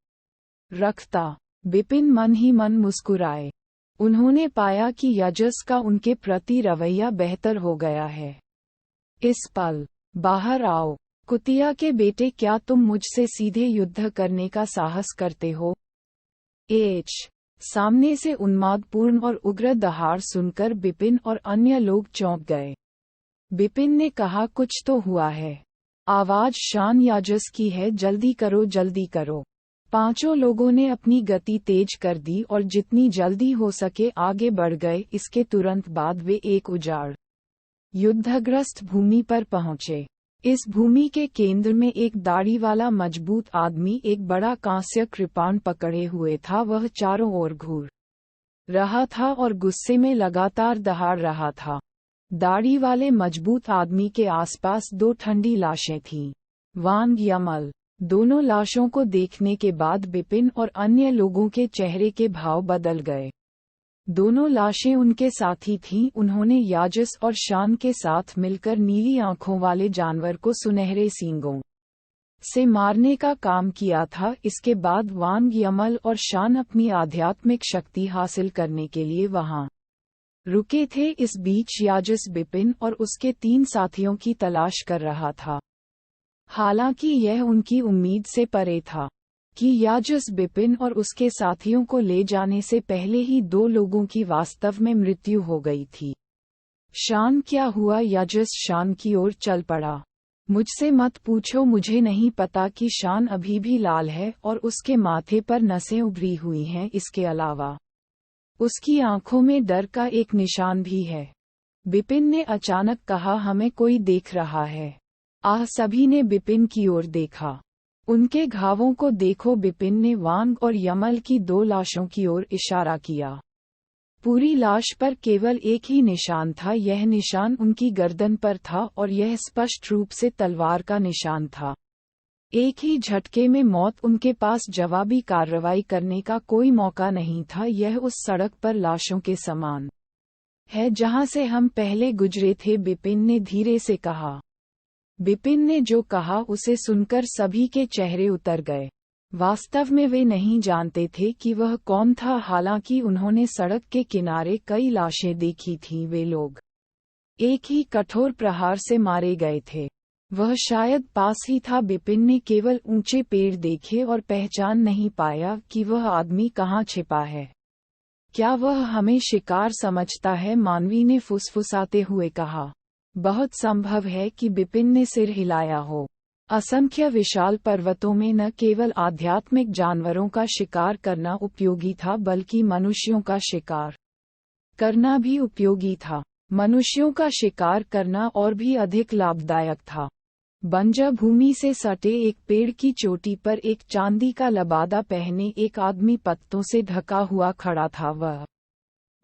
रखता। बिपिन मन ही मन मुस्कुराए। उन्होंने पाया कि याजस का उनके प्रति रवैया बेहतर हो गया है। इस पल, बाहर आओ कुतिया के बेटे, क्या तुम मुझसे सीधे युद्ध करने का साहस करते हो? सामने से उन्मादपूर्ण और उग्र दहाड़ सुनकर बिपिन और अन्य लोग चौंक गए। बिपिन ने कहा, कुछ तो हुआ है। आवाज शान याजस की है, जल्दी करो जल्दी करो। 5 लोगों ने अपनी गति तेज कर दी और जितनी जल्दी हो सके आगे बढ़ गए। इसके तुरंत बाद वे एक उजाड़ युद्धग्रस्त भूमि पर पहुंचे। इस भूमि के केंद्र में एक दाढ़ी वाला मजबूत आदमी एक बड़ा कांस्य कृपाण पकड़े हुए था। वह चारों ओर घूर रहा था और गुस्से में लगातार दहाड़ रहा था। दाढ़ी वाले मजबूत आदमी के आसपास 2 ठंडी लाशें थीं। वांग यमल। दोनों लाशों को देखने के बाद बिपिन और अन्य लोगों के चेहरे के भाव बदल गए। दोनों लाशें उनके साथी थीं। उन्होंने याजस और शान के साथ मिलकर नीली आंखों वाले जानवर को सुनहरे सींगों से मारने का काम किया था। इसके बाद वांग यमल और शान अपनी आध्यात्मिक शक्ति हासिल करने के लिए वहां रुके थे। इस बीच याजस बिपिन और उसके 3 साथियों की तलाश कर रहा था। हालांकि यह उनकी उम्मीद से परे था कि याजस बिपिन और उसके साथियों को ले जाने से पहले ही 2 लोगों की वास्तव में मृत्यु हो गई थी। शान, क्या हुआ? याजस शान की ओर चल पड़ा। मुझसे मत पूछो, मुझे नहीं पता कि शान अभी भी लाल है और उसके माथे पर नसें उभरी हुई हैं। इसके अलावा उसकी आंखों में डर का एक निशान भी है। बिपिन ने अचानक कहा, हमें कोई देख रहा है। सभी ने बिपिन की ओर देखा। उनके घावों को देखो। बिपिन ने वांग और यमल की 2 लाशों की ओर इशारा किया। पूरी लाश पर केवल एक ही निशान था। यह निशान उनकी गर्दन पर था और यह स्पष्ट रूप से तलवार का निशान था। एक ही झटके में मौत। उनके पास जवाबी कार्रवाई करने का कोई मौका नहीं था। यह उस सड़क पर लाशों के समान है जहां से हम पहले गुजरे थे, बिपिन ने धीरे से कहा। बिपिन ने जो कहा उसे सुनकर सभी के चेहरे उतर गए। वास्तव में वे नहीं जानते थे कि वह कौन था। हालांकि उन्होंने सड़क के किनारे कई लाशें देखी थीं। वे लोग एक ही कठोर प्रहार से मारे गए थे। वह शायद पास ही था। बिपिन ने केवल ऊंचे पेड़ देखे और पहचान नहीं पाया कि वह आदमी कहाँ छिपा है। क्या वह हमें शिकार समझता है? मानवी ने फुसफुसाते हुए कहा। बहुत संभव है कि बिपिन ने सिर हिलाया हो। असंख्य विशाल पर्वतों में न केवल आध्यात्मिक जानवरों का शिकार करना उपयोगी था, बल्कि मनुष्यों का शिकार करना भी उपयोगी था। मनुष्यों का शिकार करना और भी अधिक लाभदायक था। बंजर भूमि से सटे एक पेड़ की चोटी पर एक चांदी का लबादा पहने एक आदमी पत्तों से ढका हुआ खड़ा था। वह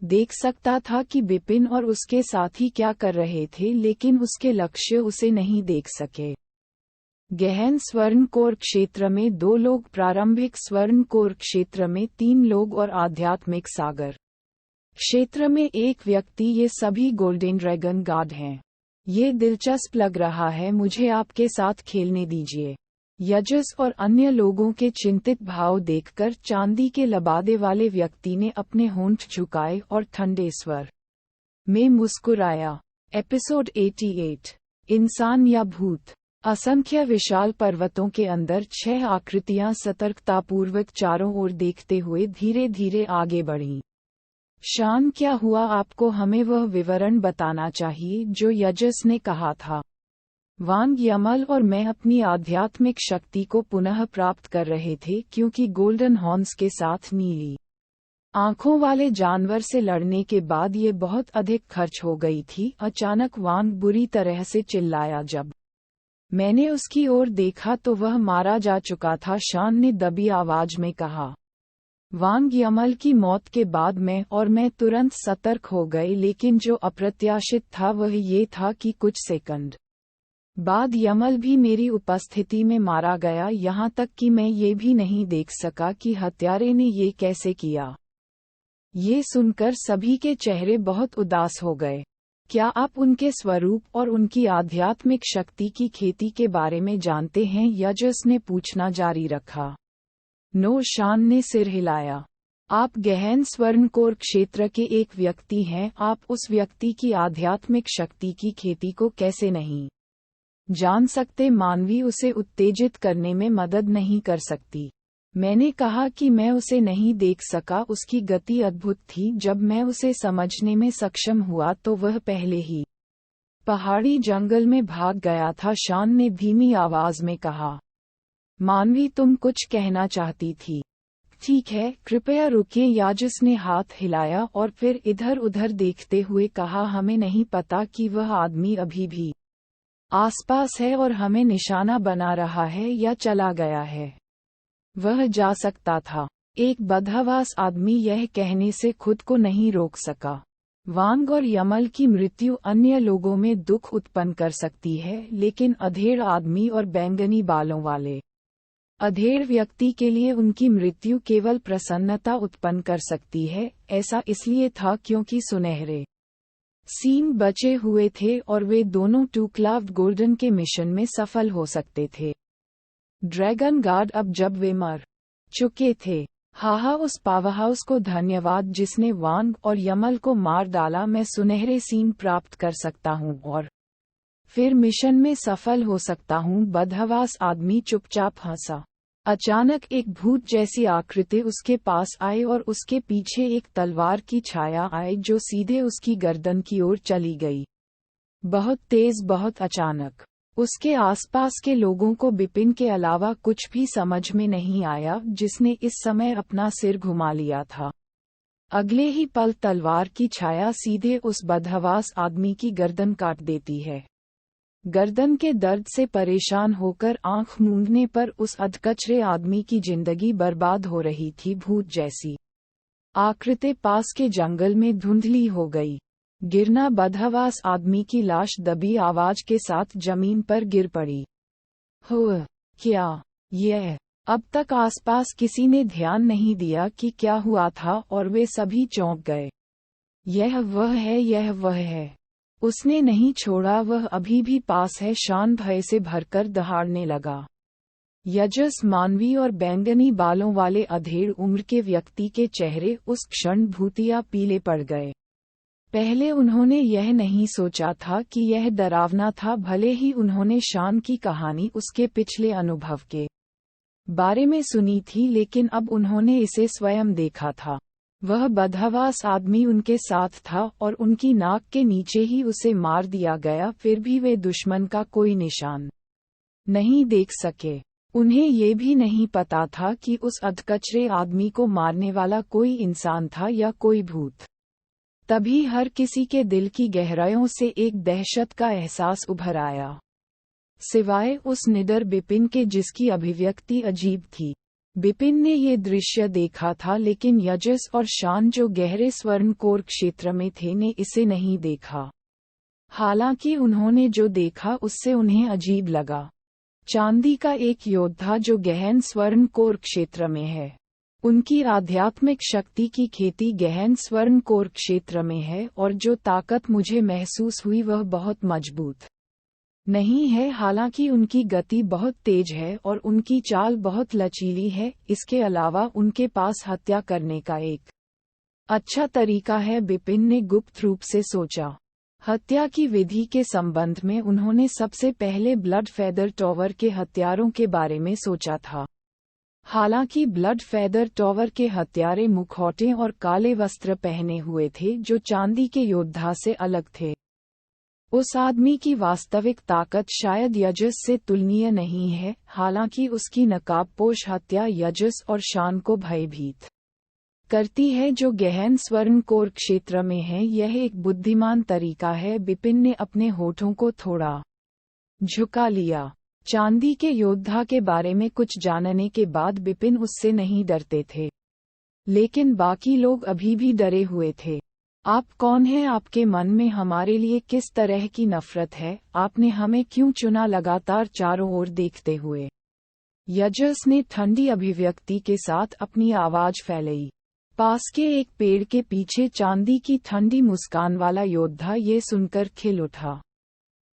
देख सकता था कि बिपिन और उसके साथी क्या कर रहे थे, लेकिन उसके लक्ष्य उसे नहीं देख सके। गहन स्वर्णकोर क्षेत्र में 2 लोग, प्रारंभिक स्वर्णकोर क्षेत्र में 3 लोग और आध्यात्मिक सागर क्षेत्र में 1 व्यक्ति। ये सभी गोल्डन ड्रैगन गार्ड हैं। ये दिलचस्प लग रहा है, मुझे आपके साथ खेलने दीजिए। याजस और अन्य लोगों के चिंतित भाव देखकर चांदी के लबादे वाले व्यक्ति ने अपने होंठ झुकाए और ठंडे स्वर में मुस्कुराया। एपिसोड 88। इंसान या भूत। असंख्य विशाल पर्वतों के अंदर 6 आकृतियां सतर्कतापूर्वक चारों ओर देखते हुए धीरे धीरे आगे बढ़ीं। शान, क्या हुआ? आपको हमें वह विवरण बताना चाहिए जो यजस ने कहा था। वांग यमल और मैं अपनी आध्यात्मिक शक्ति को पुनः प्राप्त कर रहे थे क्योंकि गोल्डन हॉर्न्स के साथ नीली आंखों वाले जानवर से लड़ने के बाद ये बहुत अधिक खर्च हो गई थी। अचानक वांग बुरी तरह से चिल्लाया। जब मैंने उसकी ओर देखा तो वह मारा जा चुका था, शान ने दबी आवाज में कहा। वांग यमल की मौत के बाद मैं तुरंत सतर्क हो गए, लेकिन जो अप्रत्याशित था वह ये था कि कुछ सेकंड बाद यमल भी मेरी उपस्थिति में मारा गया, यहाँ तक कि मैं ये भी नहीं देख सका कि हत्यारे ने ये कैसे किया। ये सुनकर सभी के चेहरे बहुत उदास हो गए। क्या आप उनके स्वरूप और उनकी आध्यात्मिक शक्ति की खेती के बारे में जानते हैं? यजस ने पूछना जारी रखा। नो, शान ने सिर हिलाया। आप गहन स्वर्णकोर क्षेत्र के एक व्यक्ति हैं, आप उस व्यक्ति की आध्यात्मिक शक्ति की खेती को कैसे नहीं जान सकते? मानवी उसे उत्तेजित करने में मदद नहीं कर सकती। मैंने कहा कि मैं उसे नहीं देख सका, उसकी गति अद्भुत थी। जब मैं उसे समझने में सक्षम हुआ तो वह पहले ही पहाड़ी जंगल में भाग गया था, शान ने धीमी आवाज में कहा। मानवी, तुम कुछ कहना चाहती थी? ठीक है, कृपया रुकिए। याजस ने हाथ हिलाया और फिर इधर उधर देखते हुए कहा, हमें नहीं पता कि वह आदमी अभी भी आसपास है और हमें निशाना बना रहा है या चला गया है। वह जा सकता था। एक बदहवास आदमी यह कहने से खुद को नहीं रोक सका। वांग और यमल की मृत्यु अन्य लोगों में दुख उत्पन्न कर सकती है, लेकिन अधेड़ आदमी और बैंगनी बालों वाले अधेड़ व्यक्ति के लिए उनकी मृत्यु केवल प्रसन्नता उत्पन्न कर सकती है। ऐसा इसलिए था क्योंकि सुनहरे सीन बचे हुए थे और वे दोनों टू क्लाव्ड गोल्डन के मिशन में सफल हो सकते थे। ड्रैगन गार्ड, अब जब वे मर चुके थे, हाहा उस पावरहाउस को धन्यवाद जिसने वांग और यमल को मार डाला। मैं सुनहरे सीन प्राप्त कर सकता हूँ और फिर मिशन में सफल हो सकता हूँ। बदहवास आदमी चुपचाप हंसा। अचानक एक भूत जैसी आकृति उसके पास आई और उसके पीछे एक तलवार की छाया आई जो सीधे उसकी गर्दन की ओर चली गई। बहुत तेज, बहुत अचानक। उसके आसपास के लोगों को बिपिन के अलावा कुछ भी समझ में नहीं आया, जिसने इस समय अपना सिर घुमा लिया था। अगले ही पल तलवार की छाया सीधे उस बदहवास आदमी की गर्दन काट देती है। गर्दन के दर्द से परेशान होकर आंख मूंदने पर उस अधकचरे आदमी की जिंदगी बर्बाद हो रही थी। भूत जैसी आकृति पास के जंगल में धुंधली हो गई। गिरना, बदहवास आदमी की लाश दबी आवाज के साथ जमीन पर गिर पड़ी। क्या यह? अब तक आसपास किसी ने ध्यान नहीं दिया कि क्या हुआ था और वे सभी चौंक गए। यह वह है, यह वह है। उसने नहीं छोड़ा, वह अभी भी पास है। शान भय से भरकर दहाड़ने लगा। यजस, मानवी और बैंगनी बालों वाले अधेड़ उम्र के व्यक्ति के चेहरे उस क्षण भूतिया पीले पड़ गए। पहले उन्होंने यह नहीं सोचा था कि यह डरावना था, भले ही उन्होंने शान की कहानी उसके पिछले अनुभव के बारे में सुनी थी, लेकिन अब उन्होंने इसे स्वयं देखा था। वह बदहवास आदमी उनके साथ था और उनकी नाक के नीचे ही उसे मार दिया गया। फिर भी वे दुश्मन का कोई निशान नहीं देख सके। उन्हें ये भी नहीं पता था कि उस अधकचरे आदमी को मारने वाला कोई इंसान था या कोई भूत। तभी हर किसी के दिल की गहराइयों से एक दहशत का एहसास उभर आया, सिवाय उस निडर बिपिन के जिसकी अभिव्यक्ति अजीब थी। बिपिन ने ये दृश्य देखा था, लेकिन यजस और शान जो गहरे स्वर्णकोर क्षेत्र में थे ने इसे नहीं देखा। हालांकि उन्होंने जो देखा उससे उन्हें अजीब लगा। चांदी का एक योद्धा जो गहन स्वर्णकोर क्षेत्र में है। उनकी आध्यात्मिक शक्ति की खेती गहन स्वर्णकोर क्षेत्र में है और जो ताकत मुझे महसूस हुई वह बहुत मजबूत नहीं है। हालांकि उनकी गति बहुत तेज है और उनकी चाल बहुत लचीली है। इसके अलावा उनके पास हत्या करने का एक अच्छा तरीका है, बिपिन ने गुप्त रूप से सोचा। हत्या की विधि के संबंध में उन्होंने सबसे पहले ब्लड फेदर टॉवर के हत्यारों के बारे में सोचा था। हालांकि ब्लड फेदर टॉवर के हत्यारे मुखौटे और काले वस्त्र पहने हुए थे जो चांदी के योद्धा से अलग थे। उस आदमी की वास्तविक ताकत शायद यजस से तुलनीय नहीं है, हालांकि उसकी नकाबपोश हत्या यजस और शान को भयभीत करती है जो गहन स्वर्ण कोर क्षेत्र में है। यह एक बुद्धिमान तरीका है। बिपिन ने अपने होठों को थोड़ा झुका लिया। चांदी के योद्धा के बारे में कुछ जानने के बाद बिपिन उससे नहीं डरते थे, लेकिन बाकी लोग अभी भी डरे हुए थे। आप कौन हैं? आपके मन में हमारे लिए किस तरह की नफरत है? आपने हमें क्यों चुना? लगातार चारों ओर देखते हुए यजस ने ठंडी अभिव्यक्ति के साथ अपनी आवाज फैलाई। पास के एक पेड़ के पीछे चांदी की ठंडी मुस्कान वाला योद्धा ये सुनकर खिल उठा।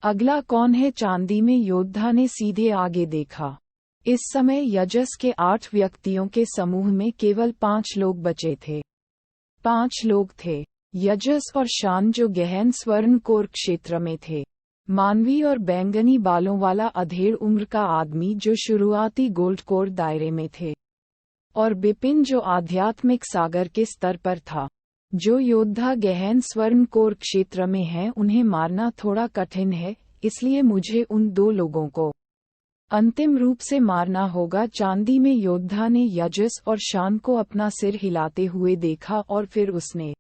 अगला कौन है? चांदी में योद्धा ने सीधे आगे देखा। इस समय यजस के 8 व्यक्तियों के समूह में केवल 5 लोग बचे थे। 5 लोग थे यजस और शान जो गहन स्वर्ण कोर क्षेत्र में थे, मानवी और बैंगनी बालों वाला अधेड़ उम्र का आदमी जो शुरुआती गोल्ड कोर दायरे में थे, और बिपिन जो आध्यात्मिक सागर के स्तर पर था। जो योद्धा गहन स्वर्ण कोर क्षेत्र में हैं उन्हें मारना थोड़ा कठिन है, इसलिए मुझे उन 2 लोगों को अंतिम रूप से मारना होगा। चांदी में योद्धा ने यजस और शान को अपना सिर हिलाते हुए देखा और फिर उसने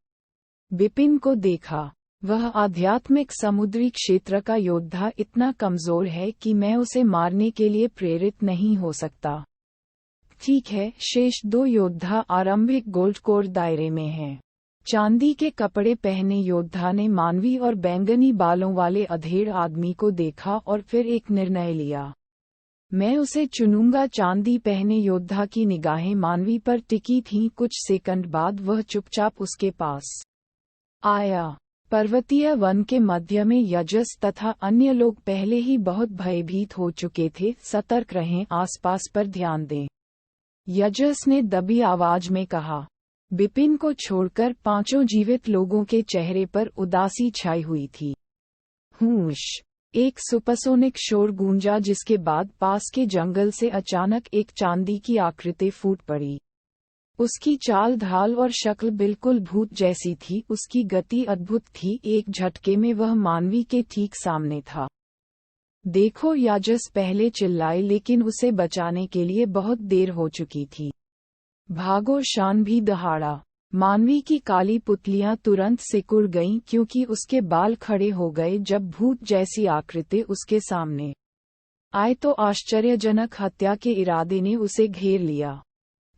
बिपिन को देखा। वह आध्यात्मिक समुद्री क्षेत्र का योद्धा इतना कमजोर है कि मैं उसे मारने के लिए प्रेरित नहीं हो सकता। ठीक है, शेष 2 योद्धा आरंभिक गोल्ड कोर दायरे में हैं। चांदी के कपड़े पहने योद्धा ने मानवी और बैंगनी बालों वाले अधेड़ आदमी को देखा और फिर एक निर्णय लिया। मैं उसे चुनूंगा। चांदी पहने योद्धा की निगाहें मानवी पर टिकी थीं। कुछ सेकंड बाद वह चुपचाप उसके पास आया। पर्वतीय वन के मध्य में यजस तथा अन्य लोग पहले ही बहुत भयभीत हो चुके थे। सतर्क रहें, आसपास पर ध्यान दें, यजस ने दबी आवाज में कहा। बिपिन को छोड़कर 5 जीवित लोगों के चेहरे पर उदासी छाई हुई थी। हूश! एक सुपरसोनिक शोर गूंजा जिसके बाद पास के जंगल से अचानक एक चांदी की आकृति फूट पड़ी। उसकी चाल ढाल और शक्ल बिल्कुल भूत जैसी थी। उसकी गति अद्भुत थी। एक झटके में वह मानवी के ठीक सामने था। देखो, यजस पहले चिल्लाए, लेकिन उसे बचाने के लिए बहुत देर हो चुकी थी। भागो! शान भी दहाड़ा। मानवी की काली पुतलियां तुरंत सिकुड़ गईं क्योंकि उसके बाल खड़े हो गए जब भूत जैसी आकृति उसके सामने आए तो आश्चर्यजनक हत्या के इरादे ने उसे घेर लिया।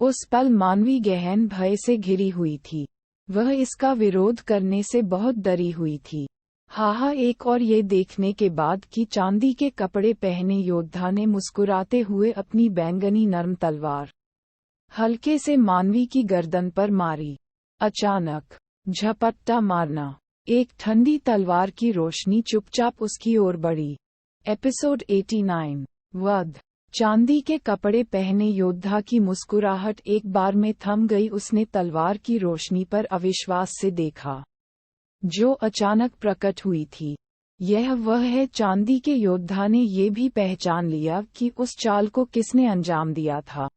उस पल मानवी गहन भय से घिरी हुई थी। वह इसका विरोध करने से बहुत डरी हुई थी। हाहा! एक और ये देखने के बाद कि चांदी के कपड़े पहने योद्धा ने मुस्कुराते हुए अपनी बैंगनी नर्म तलवार हल्के से मानवी की गर्दन पर मारी। अचानक झपट्टा मारना। एक ठंडी तलवार की रोशनी चुपचाप उसकी ओर बढ़ी। एपिसोड 89 वध। चांदी के कपड़े पहने योद्धा की मुस्कुराहट एक बार में थम गई। उसने तलवार की रोशनी पर अविश्वास से देखा जो अचानक प्रकट हुई थी। यह वह है। चांदी के योद्धा ने ये भी पहचान लिया कि उस चाल को किसने अंजाम दिया था।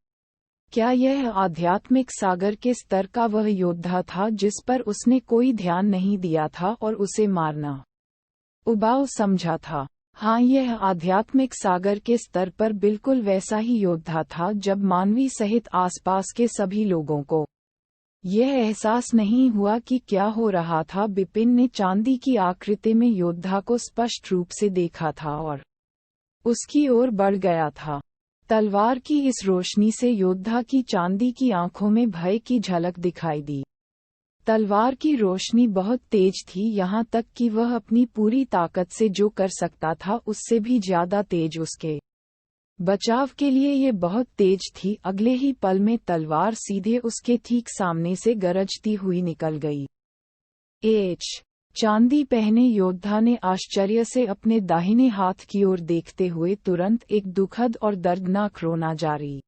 क्या यह आध्यात्मिक सागर के स्तर का वह योद्धा था जिस पर उसने कोई ध्यान नहीं दिया था और उसे मारना उबाऊ समझा था? हाँ, यह आध्यात्मिक सागर के स्तर पर बिल्कुल वैसा ही योद्धा था। जब मानवी सहित आसपास के सभी लोगों को यह एहसास नहीं हुआ कि क्या हो रहा था, बिपिन ने चांदी की आकृति में योद्धा को स्पष्ट रूप से देखा था और उसकी ओर बढ़ गया था। तलवार की इस रोशनी से योद्धा की चांदी की आंखों में भय की झलक दिखाई दी। तलवार की रोशनी बहुत तेज थी, यहाँ तक कि वह अपनी पूरी ताकत से जो कर सकता था उससे भी ज्यादा तेज उसके बचाव के लिए ये बहुत तेज थी। अगले ही पल में तलवार सीधे उसके ठीक सामने से गरजती हुई निकल गई। चांदी पहने योद्धा ने आश्चर्य से अपने दाहिने हाथ की ओर देखते हुए तुरंत एक दुखद और दर्दनाक रोना जारी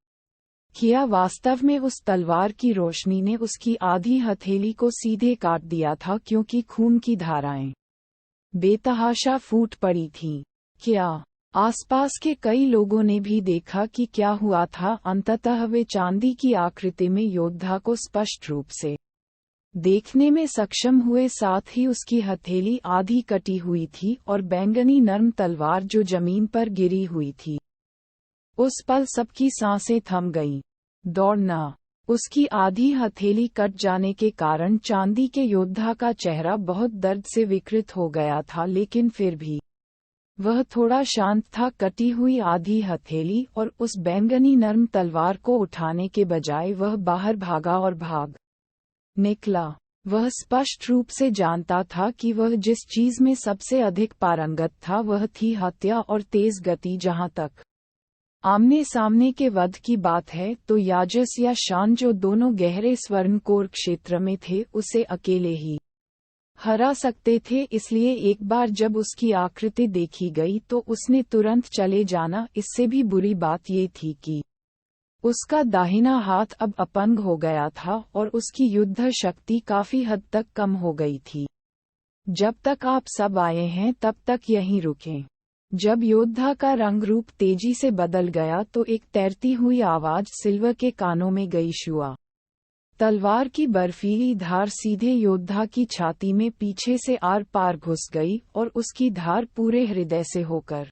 किया। वास्तव में उस तलवार की रोशनी ने उसकी आधी हथेली को सीधे काट दिया था क्योंकि खून की धाराएं बेतहाशा फूट पड़ी थीं। क्या आसपास के कई लोगों ने भी देखा कि क्या हुआ था। अंततः वे चांदी की आकृति में योद्धा को स्पष्ट रूप से देखने में सक्षम हुए, साथ ही उसकी हथेली आधी कटी हुई थी और बैंगनी नर्म तलवार जो जमीन पर गिरी हुई थी। उस पल सबकी सांसें थम गईं। दौड़ना। उसकी आधी हथेली कट जाने के कारण चांदी के योद्धा का चेहरा बहुत दर्द से विकृत हो गया था, लेकिन फिर भी वह थोड़ा शांत था। कटी हुई आधी हथेली और उस बैंगनी नर्म तलवार को उठाने के बजाय वह बाहर भागा और भाग निकला। वह स्पष्ट रूप से जानता था कि वह जिस चीज में सबसे अधिक पारंगत था वह थी हत्या और तेज गति। जहां तक आमने सामने के वध की बात है तो याजस या शान, जो दोनों गहरे स्वर्णकोर क्षेत्र में थे, उसे अकेले ही हरा सकते थे। इसलिए एक बार जब उसकी आकृति देखी गई तो उसने तुरंत चले जाना। इससे भी बुरी बात ये थी कि उसका दाहिना हाथ अब अपंग हो गया था और उसकी युद्ध शक्ति काफी हद तक कम हो गई थी। जब तक आप सब आए हैं तब तक यहीं रुकें। जब योद्धा का रंग रूप तेजी से बदल गया तो एक तैरती हुई आवाज सिल्वर के कानों में गई। शुआ तलवार की बर्फीली धार सीधे योद्धा की छाती में पीछे से आर पार घुस गई और उसकी धार पूरे हृदय से होकर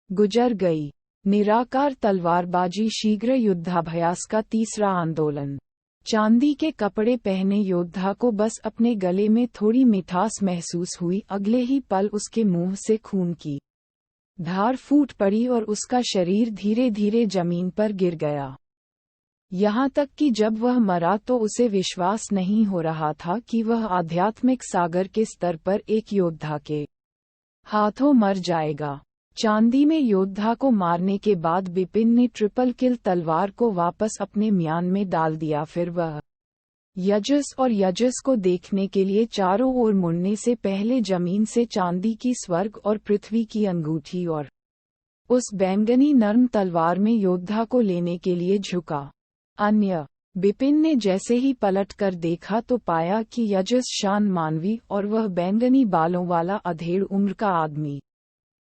गुजर गई। निराकार तलवारबाजी शीघ्र युद्धाभ्यास का तीसरा आंदोलन। चांदी के कपड़े पहने योद्धा को बस अपने गले में थोड़ी मिठास महसूस हुई। अगले ही पल उसके मुंह से खून की धार फूट पड़ी और उसका शरीर धीरे धीरे जमीन पर गिर गया। यहाँ तक कि जब वह मरा तो उसे विश्वास नहीं हो रहा था कि वह आध्यात्मिक सागर के स्तर पर एक योद्धा के हाथों मर जाएगा। चांदी में योद्धा को मारने के बाद बिपिन ने ट्रिपल किल तलवार को वापस अपने म्यान में डाल दिया। फिर वह यजस और यजस को देखने के लिए चारों ओर मुड़ने से पहले जमीन से चांदी की स्वर्ग और पृथ्वी की अंगूठी और उस बैंगनी नर्म तलवार में योद्धा को लेने के लिए झुका। बिपिन ने जैसे ही पलट कर देखा तो पाया कि यजस शान मानवी और वह बैंगनी बालों वाला अधेड़ उम्र का आदमी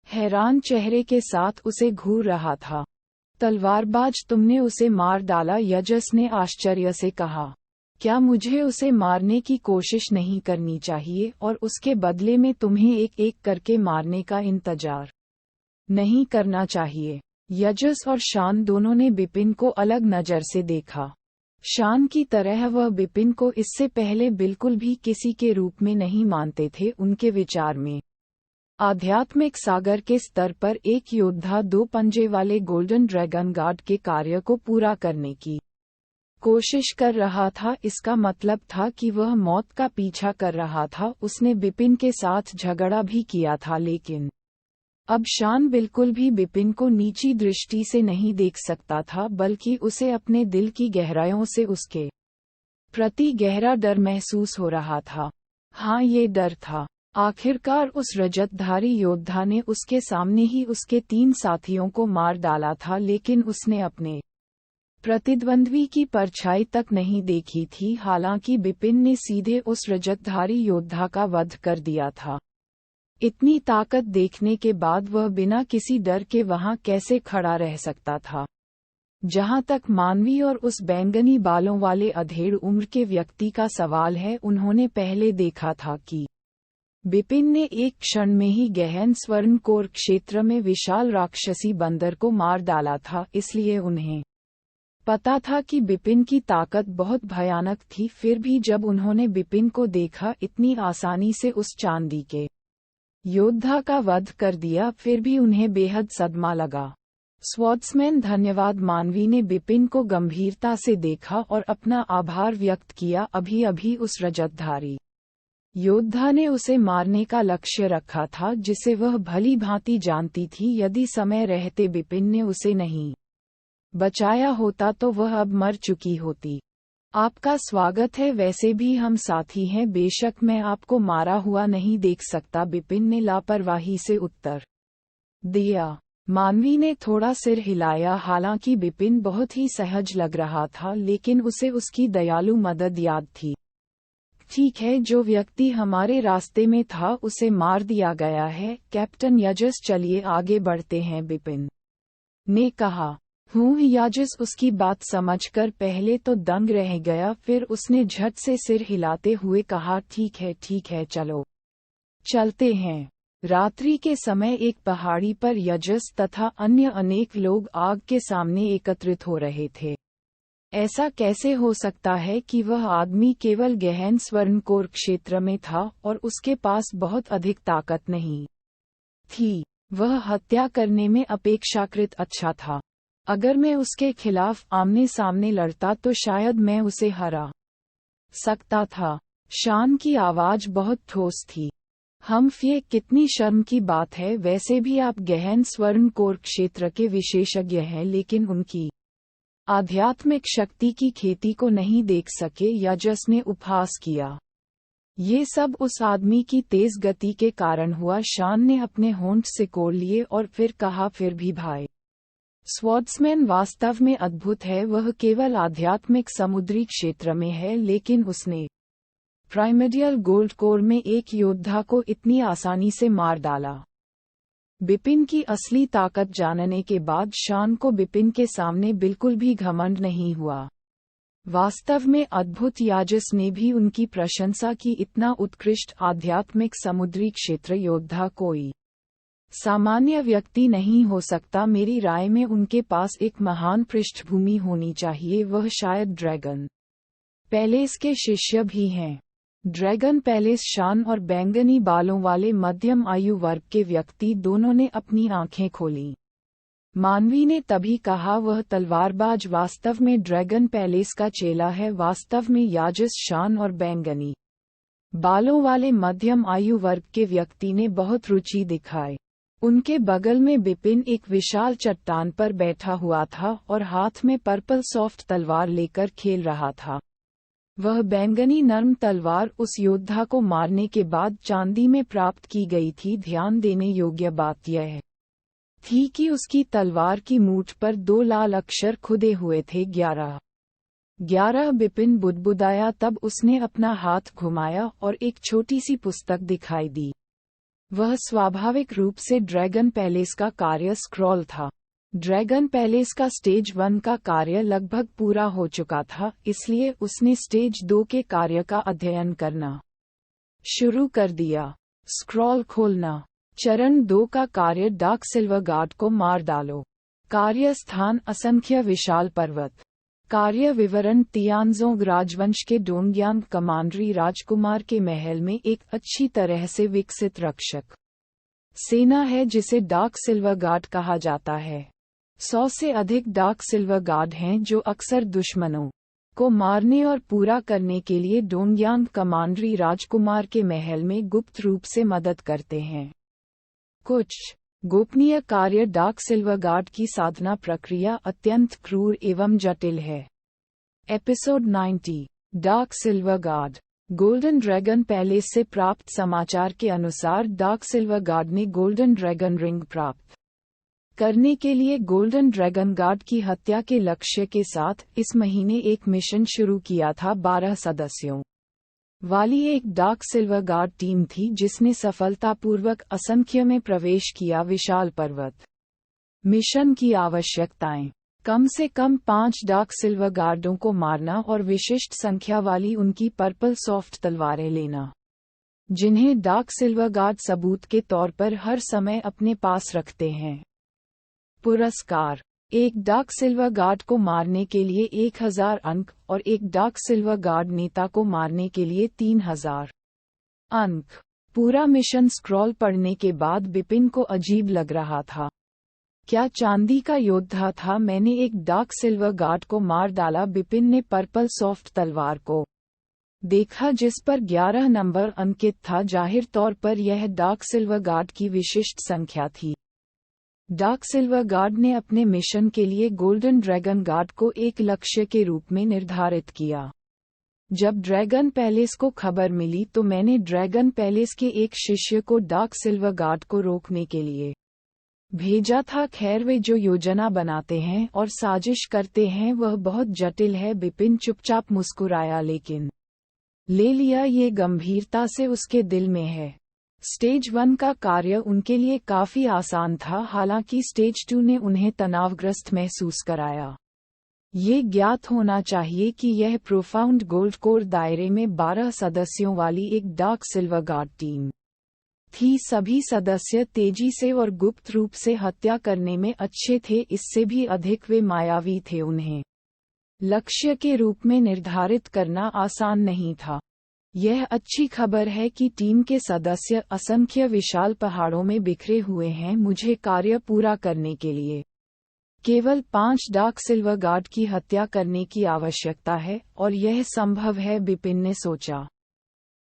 हैरान चेहरे के साथ उसे घूर रहा था। तलवारबाज, तुमने उसे मार डाला, यजस ने आश्चर्य से कहा। क्या मुझे उसे मारने की कोशिश नहीं करनी चाहिए और उसके बदले में तुम्हें एक एक करके मारने का इंतजार नहीं करना चाहिए? यजस और शान दोनों ने बिपिन को अलग नजर से देखा। शान की तरह वह बिपिन को इससे पहले बिल्कुल भी किसी के रूप में नहीं मानते थे। उनके विचार में आध्यात्मिक सागर के स्तर पर एक योद्धा दो पंजे वाले गोल्डन ड्रैगन गार्ड के कार्य को पूरा करने की कोशिश कर रहा था। इसका मतलब था कि वह मौत का पीछा कर रहा था। उसने बिपिन के साथ झगड़ा भी किया था, लेकिन अब शान बिल्कुल भी बिपिन को नीची दृष्टि से नहीं देख सकता था, बल्कि उसे अपने दिल की गहराइयों से उसके प्रति गहरा डर महसूस हो रहा था। हाँ, ये डर था। आखिरकार उस रजतधारी योद्धा ने उसके सामने ही उसके 3 साथियों को मार डाला था, लेकिन उसने अपने प्रतिद्वंद्वी की परछाई तक नहीं देखी थी। हालांकि बिपिन ने सीधे उस रजतधारी योद्धा का वध कर दिया था। इतनी ताकत देखने के बाद वह बिना किसी डर के वहां कैसे खड़ा रह सकता था? जहां तक मानवी और उस बैंगनी बालों वाले अधेड़ उम्र के व्यक्ति का सवाल है, उन्होंने पहले देखा था कि बिपिन ने एक क्षण में ही गहन स्वर्णकोर क्षेत्र में विशाल राक्षसी बंदर को मार डाला था। इसलिए उन्हें पता था कि बिपिन की ताकत बहुत भयानक थी। फिर भी जब उन्होंने बिपिन को देखा इतनी आसानी से उस चांदी के योद्धा का वध कर दिया, फिर भी उन्हें बेहद सदमा लगा। स्वॉर्ड्समैन, धन्यवाद। मानवी ने बिपिन को गंभीरता से देखा और अपना आभार व्यक्त किया। अभी अभी उस रजतधारी योद्धा ने उसे मारने का लक्ष्य रखा था, जिसे वह भली भांति जानती थी। यदि समय रहते बिपिन ने उसे नहीं बचाया होता तो वह अब मर चुकी होती। आपका स्वागत है। वैसे भी हम साथी हैं। बेशक मैं आपको मारा हुआ नहीं देख सकता, बिपिन ने लापरवाही से उत्तर दिया। मानवी ने थोड़ा सिर हिलाया। हालांकि बिपिन बहुत ही सहज लग रहा था, लेकिन उसे उसकी दयालु मदद याद थी। ठीक है, जो व्यक्ति हमारे रास्ते में था उसे मार दिया गया है कैप्टन याजिस। चलिए आगे बढ़ते हैं, बिपिन ने कहा। याजिस उसकी बात समझकर पहले तो दंग रह गया, फिर उसने झट से सिर हिलाते हुए कहा, ठीक है चलो चलते हैं। रात्रि के समय एक पहाड़ी पर याजिस तथा अन्य अनेक लोग आग के सामने एकत्रित हो रहे थे। ऐसा कैसे हो सकता है कि वह आदमी केवल गहन स्वर्णकोर क्षेत्र में था और उसके पास बहुत अधिक ताकत नहीं थी। वह हत्या करने में अपेक्षाकृत अच्छा था। अगर मैं उसके खिलाफ आमने सामने लड़ता तो शायद मैं उसे हरा सकता था। शान की आवाज बहुत ठोस थी। ये कितनी शर्म की बात है। वैसे भी आप गहन स्वर्णकोर क्षेत्र के विशेषज्ञ हैं, लेकिन उनकी आध्यात्मिक शक्ति की खेती को नहीं देख सके। याजिस ने उपहास किया। ये सब उस आदमी की तेज गति के कारण हुआ। शान ने अपने होंठ सिकोड़ लिए और फिर कहा, फिर भी भाई, स्वॉर्ड्समैन वास्तव में अद्भुत है। वह केवल आध्यात्मिक समुद्री क्षेत्र में है, लेकिन उसने प्राइमर्डियल गोल्ड कोर में एक योद्धा को इतनी आसानी से मार डाला। बिपिन की असली ताकत जानने के बाद शान को बिपिन के सामने बिल्कुल भी घमंड नहीं हुआ। वास्तव में अद्भुत। याजिस ने भी उनकी प्रशंसा की। इतना उत्कृष्ट आध्यात्मिक समुद्री क्षेत्र योद्धा कोई सामान्य व्यक्ति नहीं हो सकता। मेरी राय में उनके पास एक महान पृष्ठभूमि होनी चाहिए। वह शायद ड्रैगन पैलेस के शिष्य भी हैं। Dragon palace. शान और बैंगनी बालों वाले मध्यम आयु वर्ग के व्यक्ति दोनों ने अपनी आंखें खोली। मानवी ने तभी कहा, वह तलवारबाज वास्तव में ड्रैगन पैलेस का चेला है। वास्तव में याजिस, शान और बैंगनी बालों वाले मध्यम आयु वर्ग के व्यक्ति ने बहुत रुचि दिखाई। उनके बगल में बिपिन एक विशाल चट्टान पर बैठा हुआ था और हाथ में पर्पल सॉफ्ट तलवार लेकर खेल रहा था। वह बैंगनी नर्म तलवार उस योद्धा को मारने के बाद चांदी में प्राप्त की गई थी। ध्यान देने योग्य बात यह थी कि उसकी तलवार की मूठ पर 2 लाल अक्षर खुदे हुए थे, 11। बिपिन बुदबुदाया। तब उसने अपना हाथ घुमाया और एक छोटी सी पुस्तक दिखाई दी। वह स्वाभाविक रूप से ड्रैगन पैलेस का कार्य स्क्रॉल था। ड्रैगन पैलेस का स्टेज 1 का कार्य लगभग पूरा हो चुका था, इसलिए उसने स्टेज 2 के कार्य का अध्ययन करना शुरू कर दिया। स्क्रॉल खोलना। चरण 2 का कार्य, डार्क सिल्वर गार्ड को मार डालो। कार्य स्थान, असंख्य विशाल पर्वत। कार्य विवरण, तियानजोंग राजवंश के डोंगयांग कमांडरी राजकुमार के महल में एक अच्छी तरह से विकसित रक्षक सेना है जिसे डार्क सिल्वर गार्ड कहा जाता है। 100 से अधिक डार्क सिल्वर गार्ड हैं जो अक्सर दुश्मनों को मारने और पूरा करने के लिए डोंगयांग कमांडरी राजकुमार के महल में गुप्त रूप से मदद करते हैं। कुछ गोपनीय कार्य, डार्क सिल्वर गार्ड की साधना प्रक्रिया अत्यंत क्रूर एवं जटिल है। Episode 90, dark silver guard. Golden dragon palace से प्राप्त समाचार के अनुसार डार्क सिल्वर गार्ड ने गोल्डन ड्रैगन रिंग प्राप्त करने के लिए गोल्डन ड्रैगन गार्ड की हत्या के लक्ष्य के साथ इस महीने एक मिशन शुरू किया था। 12 सदस्यों वाली एक डार्क सिल्वर गार्ड टीम थी जिसने सफलतापूर्वक असंख्य में प्रवेश किया। विशाल पर्वत। मिशन की आवश्यकताएं, कम से कम 5 डार्क सिल्वर गार्डों को मारना और विशिष्ट संख्या वाली उनकी पर्पल सॉफ्ट तलवारें लेना, जिन्हें डार्क सिल्वर गार्ड सबूत के तौर पर हर समय अपने पास रखते हैं। पुरस्कार, एक डार्क सिल्वर गार्ड को मारने के लिए 1000 अंक और एक डार्क सिल्वर गार्ड नेता को मारने के लिए 3000 अंक। पूरा मिशन स्क्रॉल पढ़ने के बाद बिपिन को अजीब लग रहा था। क्या चांदी का योद्धा था? मैंने एक डार्क सिल्वर गार्ड को मार डाला। बिपिन ने पर्पल सॉफ्ट तलवार को देखा जिस पर 11 नंबर अंकित था। जाहिर तौर पर यह डार्क सिल्वर गार्ड की विशिष्ट संख्या थी। डार्क सिल्वर गार्ड ने अपने मिशन के लिए गोल्डन ड्रैगन गार्ड को एक लक्ष्य के रूप में निर्धारित किया। जब ड्रैगन पैलेस को खबर मिली तो मैंने ड्रैगन पैलेस के एक शिष्य को डार्क सिल्वर गार्ड को रोकने के लिए भेजा था। खैर, वे जो योजना बनाते हैं और साजिश करते हैं वह बहुत जटिल है। बिपिन चुपचाप मुस्कुराया, लेकिन ले लिया, ये गंभीरता से उसके दिल में है। स्टेज 1 का कार्य उनके लिए काफी आसान था, हालांकि स्टेज 2 ने उन्हें तनावग्रस्त महसूस कराया। ये ज्ञात होना चाहिए कि यह प्रोफाउंड गोल्ड कोर दायरे में 12 सदस्यों वाली एक डार्क सिल्वर गार्ड टीम थी। सभी सदस्य तेजी से और गुप्त रूप से हत्या करने में अच्छे थे, इससे भी अधिक वे मायावी थे। उन्हें लक्ष्य के रूप में निर्धारित करना आसान नहीं था। यह अच्छी खबर है कि टीम के सदस्य असंख्य विशाल पहाड़ों में बिखरे हुए हैं। मुझे कार्य पूरा करने के लिए केवल 5 डार्क सिल्वर गार्ड की हत्या करने की आवश्यकता है, और यह संभव है, बिपिन ने सोचा।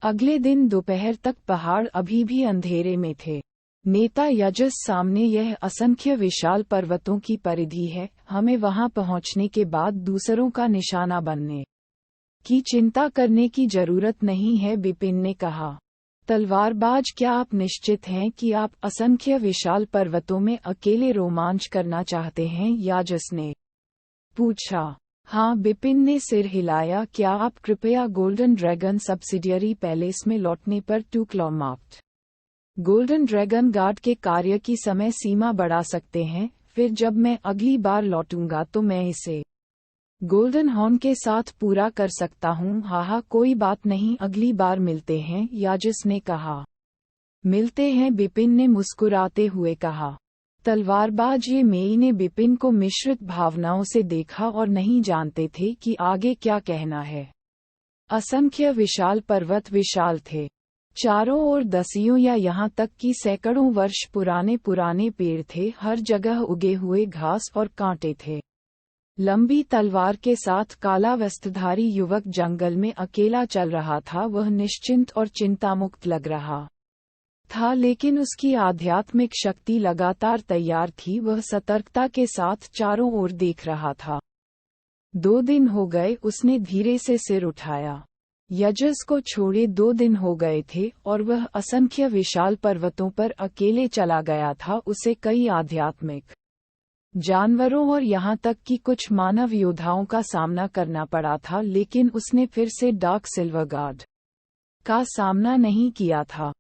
अगले दिन दोपहर तक पहाड़ अभी भी अंधेरे में थे। नेता यजस, सामने यह असंख्य विशाल पर्वतों की परिधि है। हमें वहां पहुंचने के बाद दूसरों का निशाना बनने की चिंता करने की जरूरत नहीं है, बिपिन ने कहा। तलवारबाज, क्या आप निश्चित हैं कि आप असंख्य विशाल पर्वतों में अकेले रोमांच करना चाहते हैं? याजस ने पूछा। हाँ, बिपिन ने सिर हिलाया। क्या आप कृपया गोल्डन ड्रैगन सब्सिडियरी पैलेस में लौटने पर टूक्लॉमाप्ट गोल्डन ड्रैगन गार्ड के कार्य की समय सीमा बढ़ा सकते हैं? फिर जब मैं अगली बार लौटूंगा तो मैं इसे गोल्डन हॉर्न के साथ पूरा कर सकता हूँ। हाहा, कोई बात नहीं, अगली बार मिलते हैं, याजस ने कहा। मिलते हैं, बिपिन ने मुस्कुराते हुए कहा। तलवारबाज, ये मेई ने बिपिन को मिश्रित भावनाओं से देखा और नहीं जानते थे कि आगे क्या कहना है। असंख्य विशाल पर्वत विशाल थे। चारों ओर दसियों या यहाँ तक कि सैकड़ों वर्ष पुराने पेड़ थे। हर जगह उगे हुए घास और कांटे थे। लंबी तलवार के साथ काला वस्त्रधारी युवक जंगल में अकेला चल रहा था। वह निश्चिंत और चिंतामुक्त लग रहा था, लेकिन उसकी आध्यात्मिक शक्ति लगातार तैयार थी। वह सतर्कता के साथ चारों ओर देख रहा था। 2 दिन हो गए, उसने धीरे से सिर उठाया। यजस को छोड़े 2 दिन हो गए थे और वह असंख्य विशाल पर्वतों पर अकेले चला गया था। उसे कई आध्यात्मिक जानवरों और यहाँ तक कि कुछ मानव योद्धाओं का सामना करना पड़ा था, लेकिन उसने फिर से डार्क सिल्वर गार्ड का सामना नहीं किया था।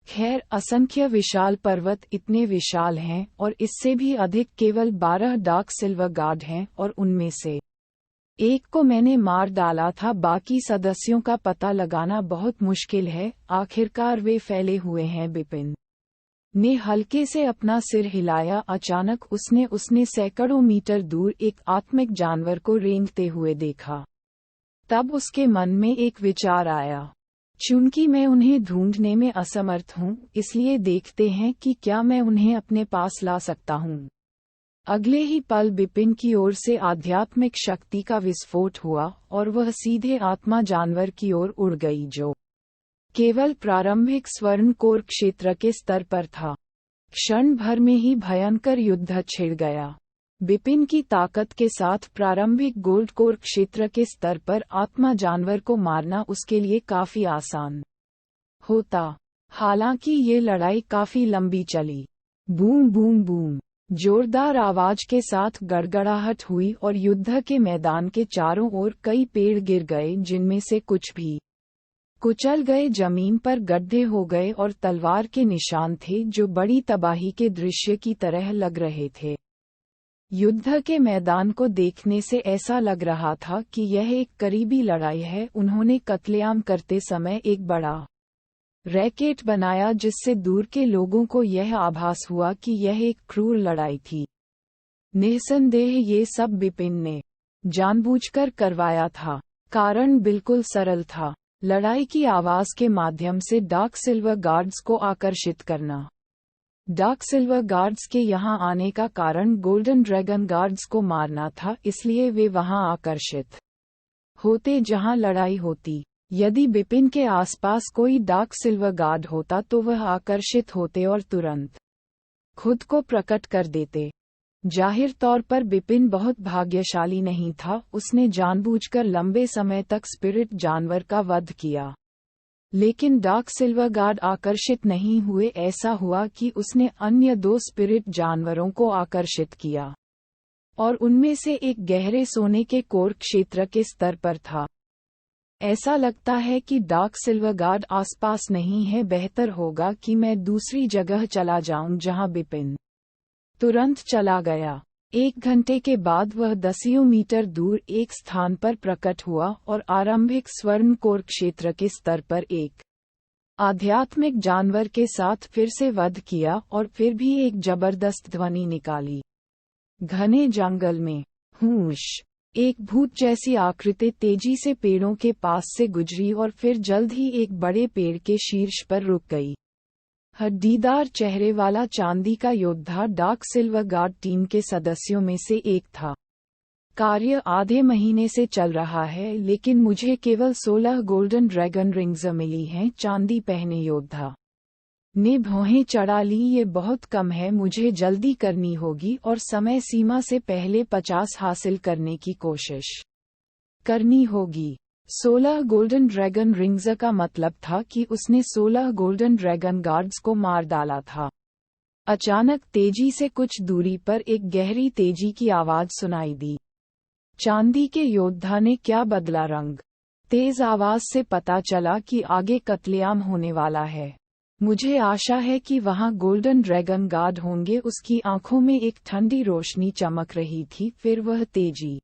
खैर, असंख्य विशाल पर्वत इतने विशाल हैं, और इससे भी अधिक केवल 12 डार्क सिल्वर गार्ड हैं, और उनमें से एक को मैंने मार डाला था। बाकी सदस्यों का पता लगाना बहुत मुश्किल है। आखिरकार वे फैले हुए हैं। बिपिन ने हल्के से अपना सिर हिलाया। अचानक उसने सैकड़ों मीटर दूर एक आत्मिक जानवर को रेंगते हुए देखा। तब उसके मन में एक विचार आया। चूंकि मैं उन्हें ढूंढने में असमर्थ हूँ, इसलिए देखते हैं कि क्या मैं उन्हें अपने पास ला सकता हूँ। अगले ही पल बिपिन की ओर से आध्यात्मिक शक्ति का विस्फोट हुआ और वह सीधे आत्मा जानवर की ओर उड़ गई, जो केवल प्रारंभिक स्वर्ण कोर क्षेत्र के स्तर पर था। क्षण भर में ही भयंकर युद्ध छिड़ गया। बिपिन की ताकत के साथ प्रारंभिक गोल्ड कोर क्षेत्र के स्तर पर आत्मा जानवर को मारना उसके लिए काफी आसान होता। हालांकि ये लड़ाई काफी लंबी चली। बूम बूम बूम, जोरदार आवाज के साथ गड़गड़ाहट हुई और युद्ध के मैदान के चारों ओर कई पेड़ गिर गए, जिनमें से कुछ भी कुचल गए, जमीन पर गड्ढे हो गए और तलवार के निशान थे जो बड़ी तबाही के दृश्य की तरह लग रहे थे। युद्ध के मैदान को देखने से ऐसा लग रहा था कि यह एक करीबी लड़ाई है। उन्होंने कत्लेआम करते समय एक बड़ा रैकेट बनाया, जिससे दूर के लोगों को यह आभास हुआ कि यह एक क्रूर लड़ाई थी। निस्संदेह ये सब बिपिन ने जानबूझकर करवाया था। कारण बिल्कुल सरल था, लड़ाई की आवाज के माध्यम से डार्क सिल्वर गार्ड्स को आकर्षित करना। डार्क सिल्वर गार्ड्स के यहाँ आने का कारण गोल्डन ड्रैगन गार्ड्स को मारना था, इसलिए वे वहां आकर्षित होते जहां लड़ाई होती। यदि बिपिन के आसपास कोई डार्क सिल्वर गार्ड होता तो वह आकर्षित होते और तुरंत खुद को प्रकट कर देते। जाहिर तौर पर बिपिन बहुत भाग्यशाली नहीं था। उसने जानबूझकर लंबे समय तक स्पिरिट जानवर का वध किया, लेकिन डार्क सिल्वर गार्ड आकर्षित नहीं हुए। ऐसा हुआ कि उसने अन्य 2 स्पिरिट जानवरों को आकर्षित किया, और उनमें से एक गहरे सोने के कोर क्षेत्र के स्तर पर था। ऐसा लगता है कि डार्क सिल्वर गार्ड आसपास नहीं है। बेहतर होगा कि मैं दूसरी जगह चला जाऊं जहां बिपिन तुरंत चला गया। 1 घंटे के बाद वह दसियों मीटर दूर एक स्थान पर प्रकट हुआ और आरंभिक स्वर्णकोर क्षेत्र के स्तर पर एक आध्यात्मिक जानवर के साथ फिर से वध किया और फिर भी एक जबरदस्त ध्वनि निकाली। घने जंगल में हूश एक भूत जैसी आकृति तेजी से पेड़ों के पास से गुजरी और फिर जल्द ही एक बड़े पेड़ के शीर्ष पर रुक गई। हड्डीदार चेहरे वाला चांदी का योद्धा डार्क सिल्वर गार्ड टीम के सदस्यों में से एक था। कार्य आधे महीने से चल रहा है, लेकिन मुझे केवल 16 गोल्डन ड्रैगन रिंग्स मिली हैं। चांदी पहने योद्धा ने भौहें चढ़ा ली। ये बहुत कम है, मुझे जल्दी करनी होगी और समय सीमा से पहले 50 हासिल करने की कोशिश करनी होगी। 16 गोल्डन ड्रैगन रिंग्स का मतलब था कि उसने 16 गोल्डन ड्रैगन गार्ड्स को मार डाला था। अचानक तेजी से कुछ दूरी पर एक गहरी तेजी की आवाज सुनाई दी। चांदी के योद्धा ने क्या बदला रंग। तेज आवाज से पता चला कि आगे कत्लेआम होने वाला है। मुझे आशा है कि वहां गोल्डन ड्रैगन गार्ड होंगे। उसकी आंखों में एक ठंडी रोशनी चमक रही थी। फिर वह तेजी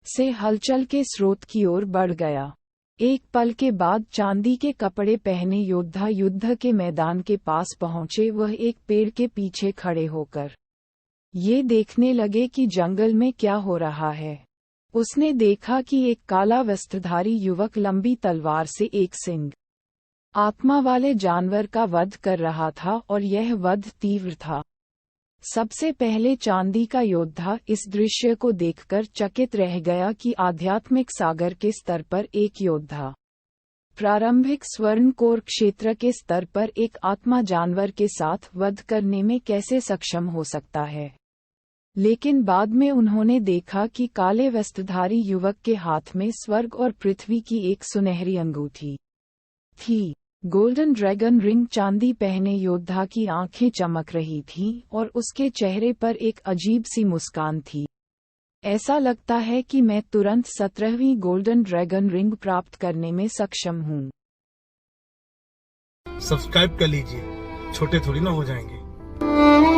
से हलचल के स्रोत की ओर बढ़ गया। एक पल के बाद चांदी के कपड़े पहने योद्धा युद्ध के मैदान के पास पहुंचे। वह एक पेड़ के पीछे खड़े होकर ये देखने लगे कि जंगल में क्या हो रहा है। उसने देखा कि एक काला वस्त्रधारी युवक लंबी तलवार से एक सिंह आत्मा वाले जानवर का वध कर रहा था और यह वध तीव्र था। सबसे पहले चांदी का योद्धा इस दृश्य को देखकर चकित रह गया कि आध्यात्मिक सागर के स्तर पर एक योद्धा प्रारंभिक स्वर्णकोर क्षेत्र के स्तर पर एक आत्मा जानवर के साथ वध करने में कैसे सक्षम हो सकता है। लेकिन बाद में उन्होंने देखा कि काले वस्त्रधारी युवक के हाथ में स्वर्ग और पृथ्वी की एक सुनहरी अंगूठी थी। गोल्डन ड्रैगन रिंग चांदी पहने योद्धा की आंखें चमक रही थीं और उसके चेहरे पर एक अजीब सी मुस्कान थी। ऐसा लगता है कि मैं तुरंत 17वीं गोल्डन ड्रैगन रिंग प्राप्त करने में सक्षम हूँ। सब्सक्राइब कर लीजिए, छोटे थोड़ी ना हो जाएंगे।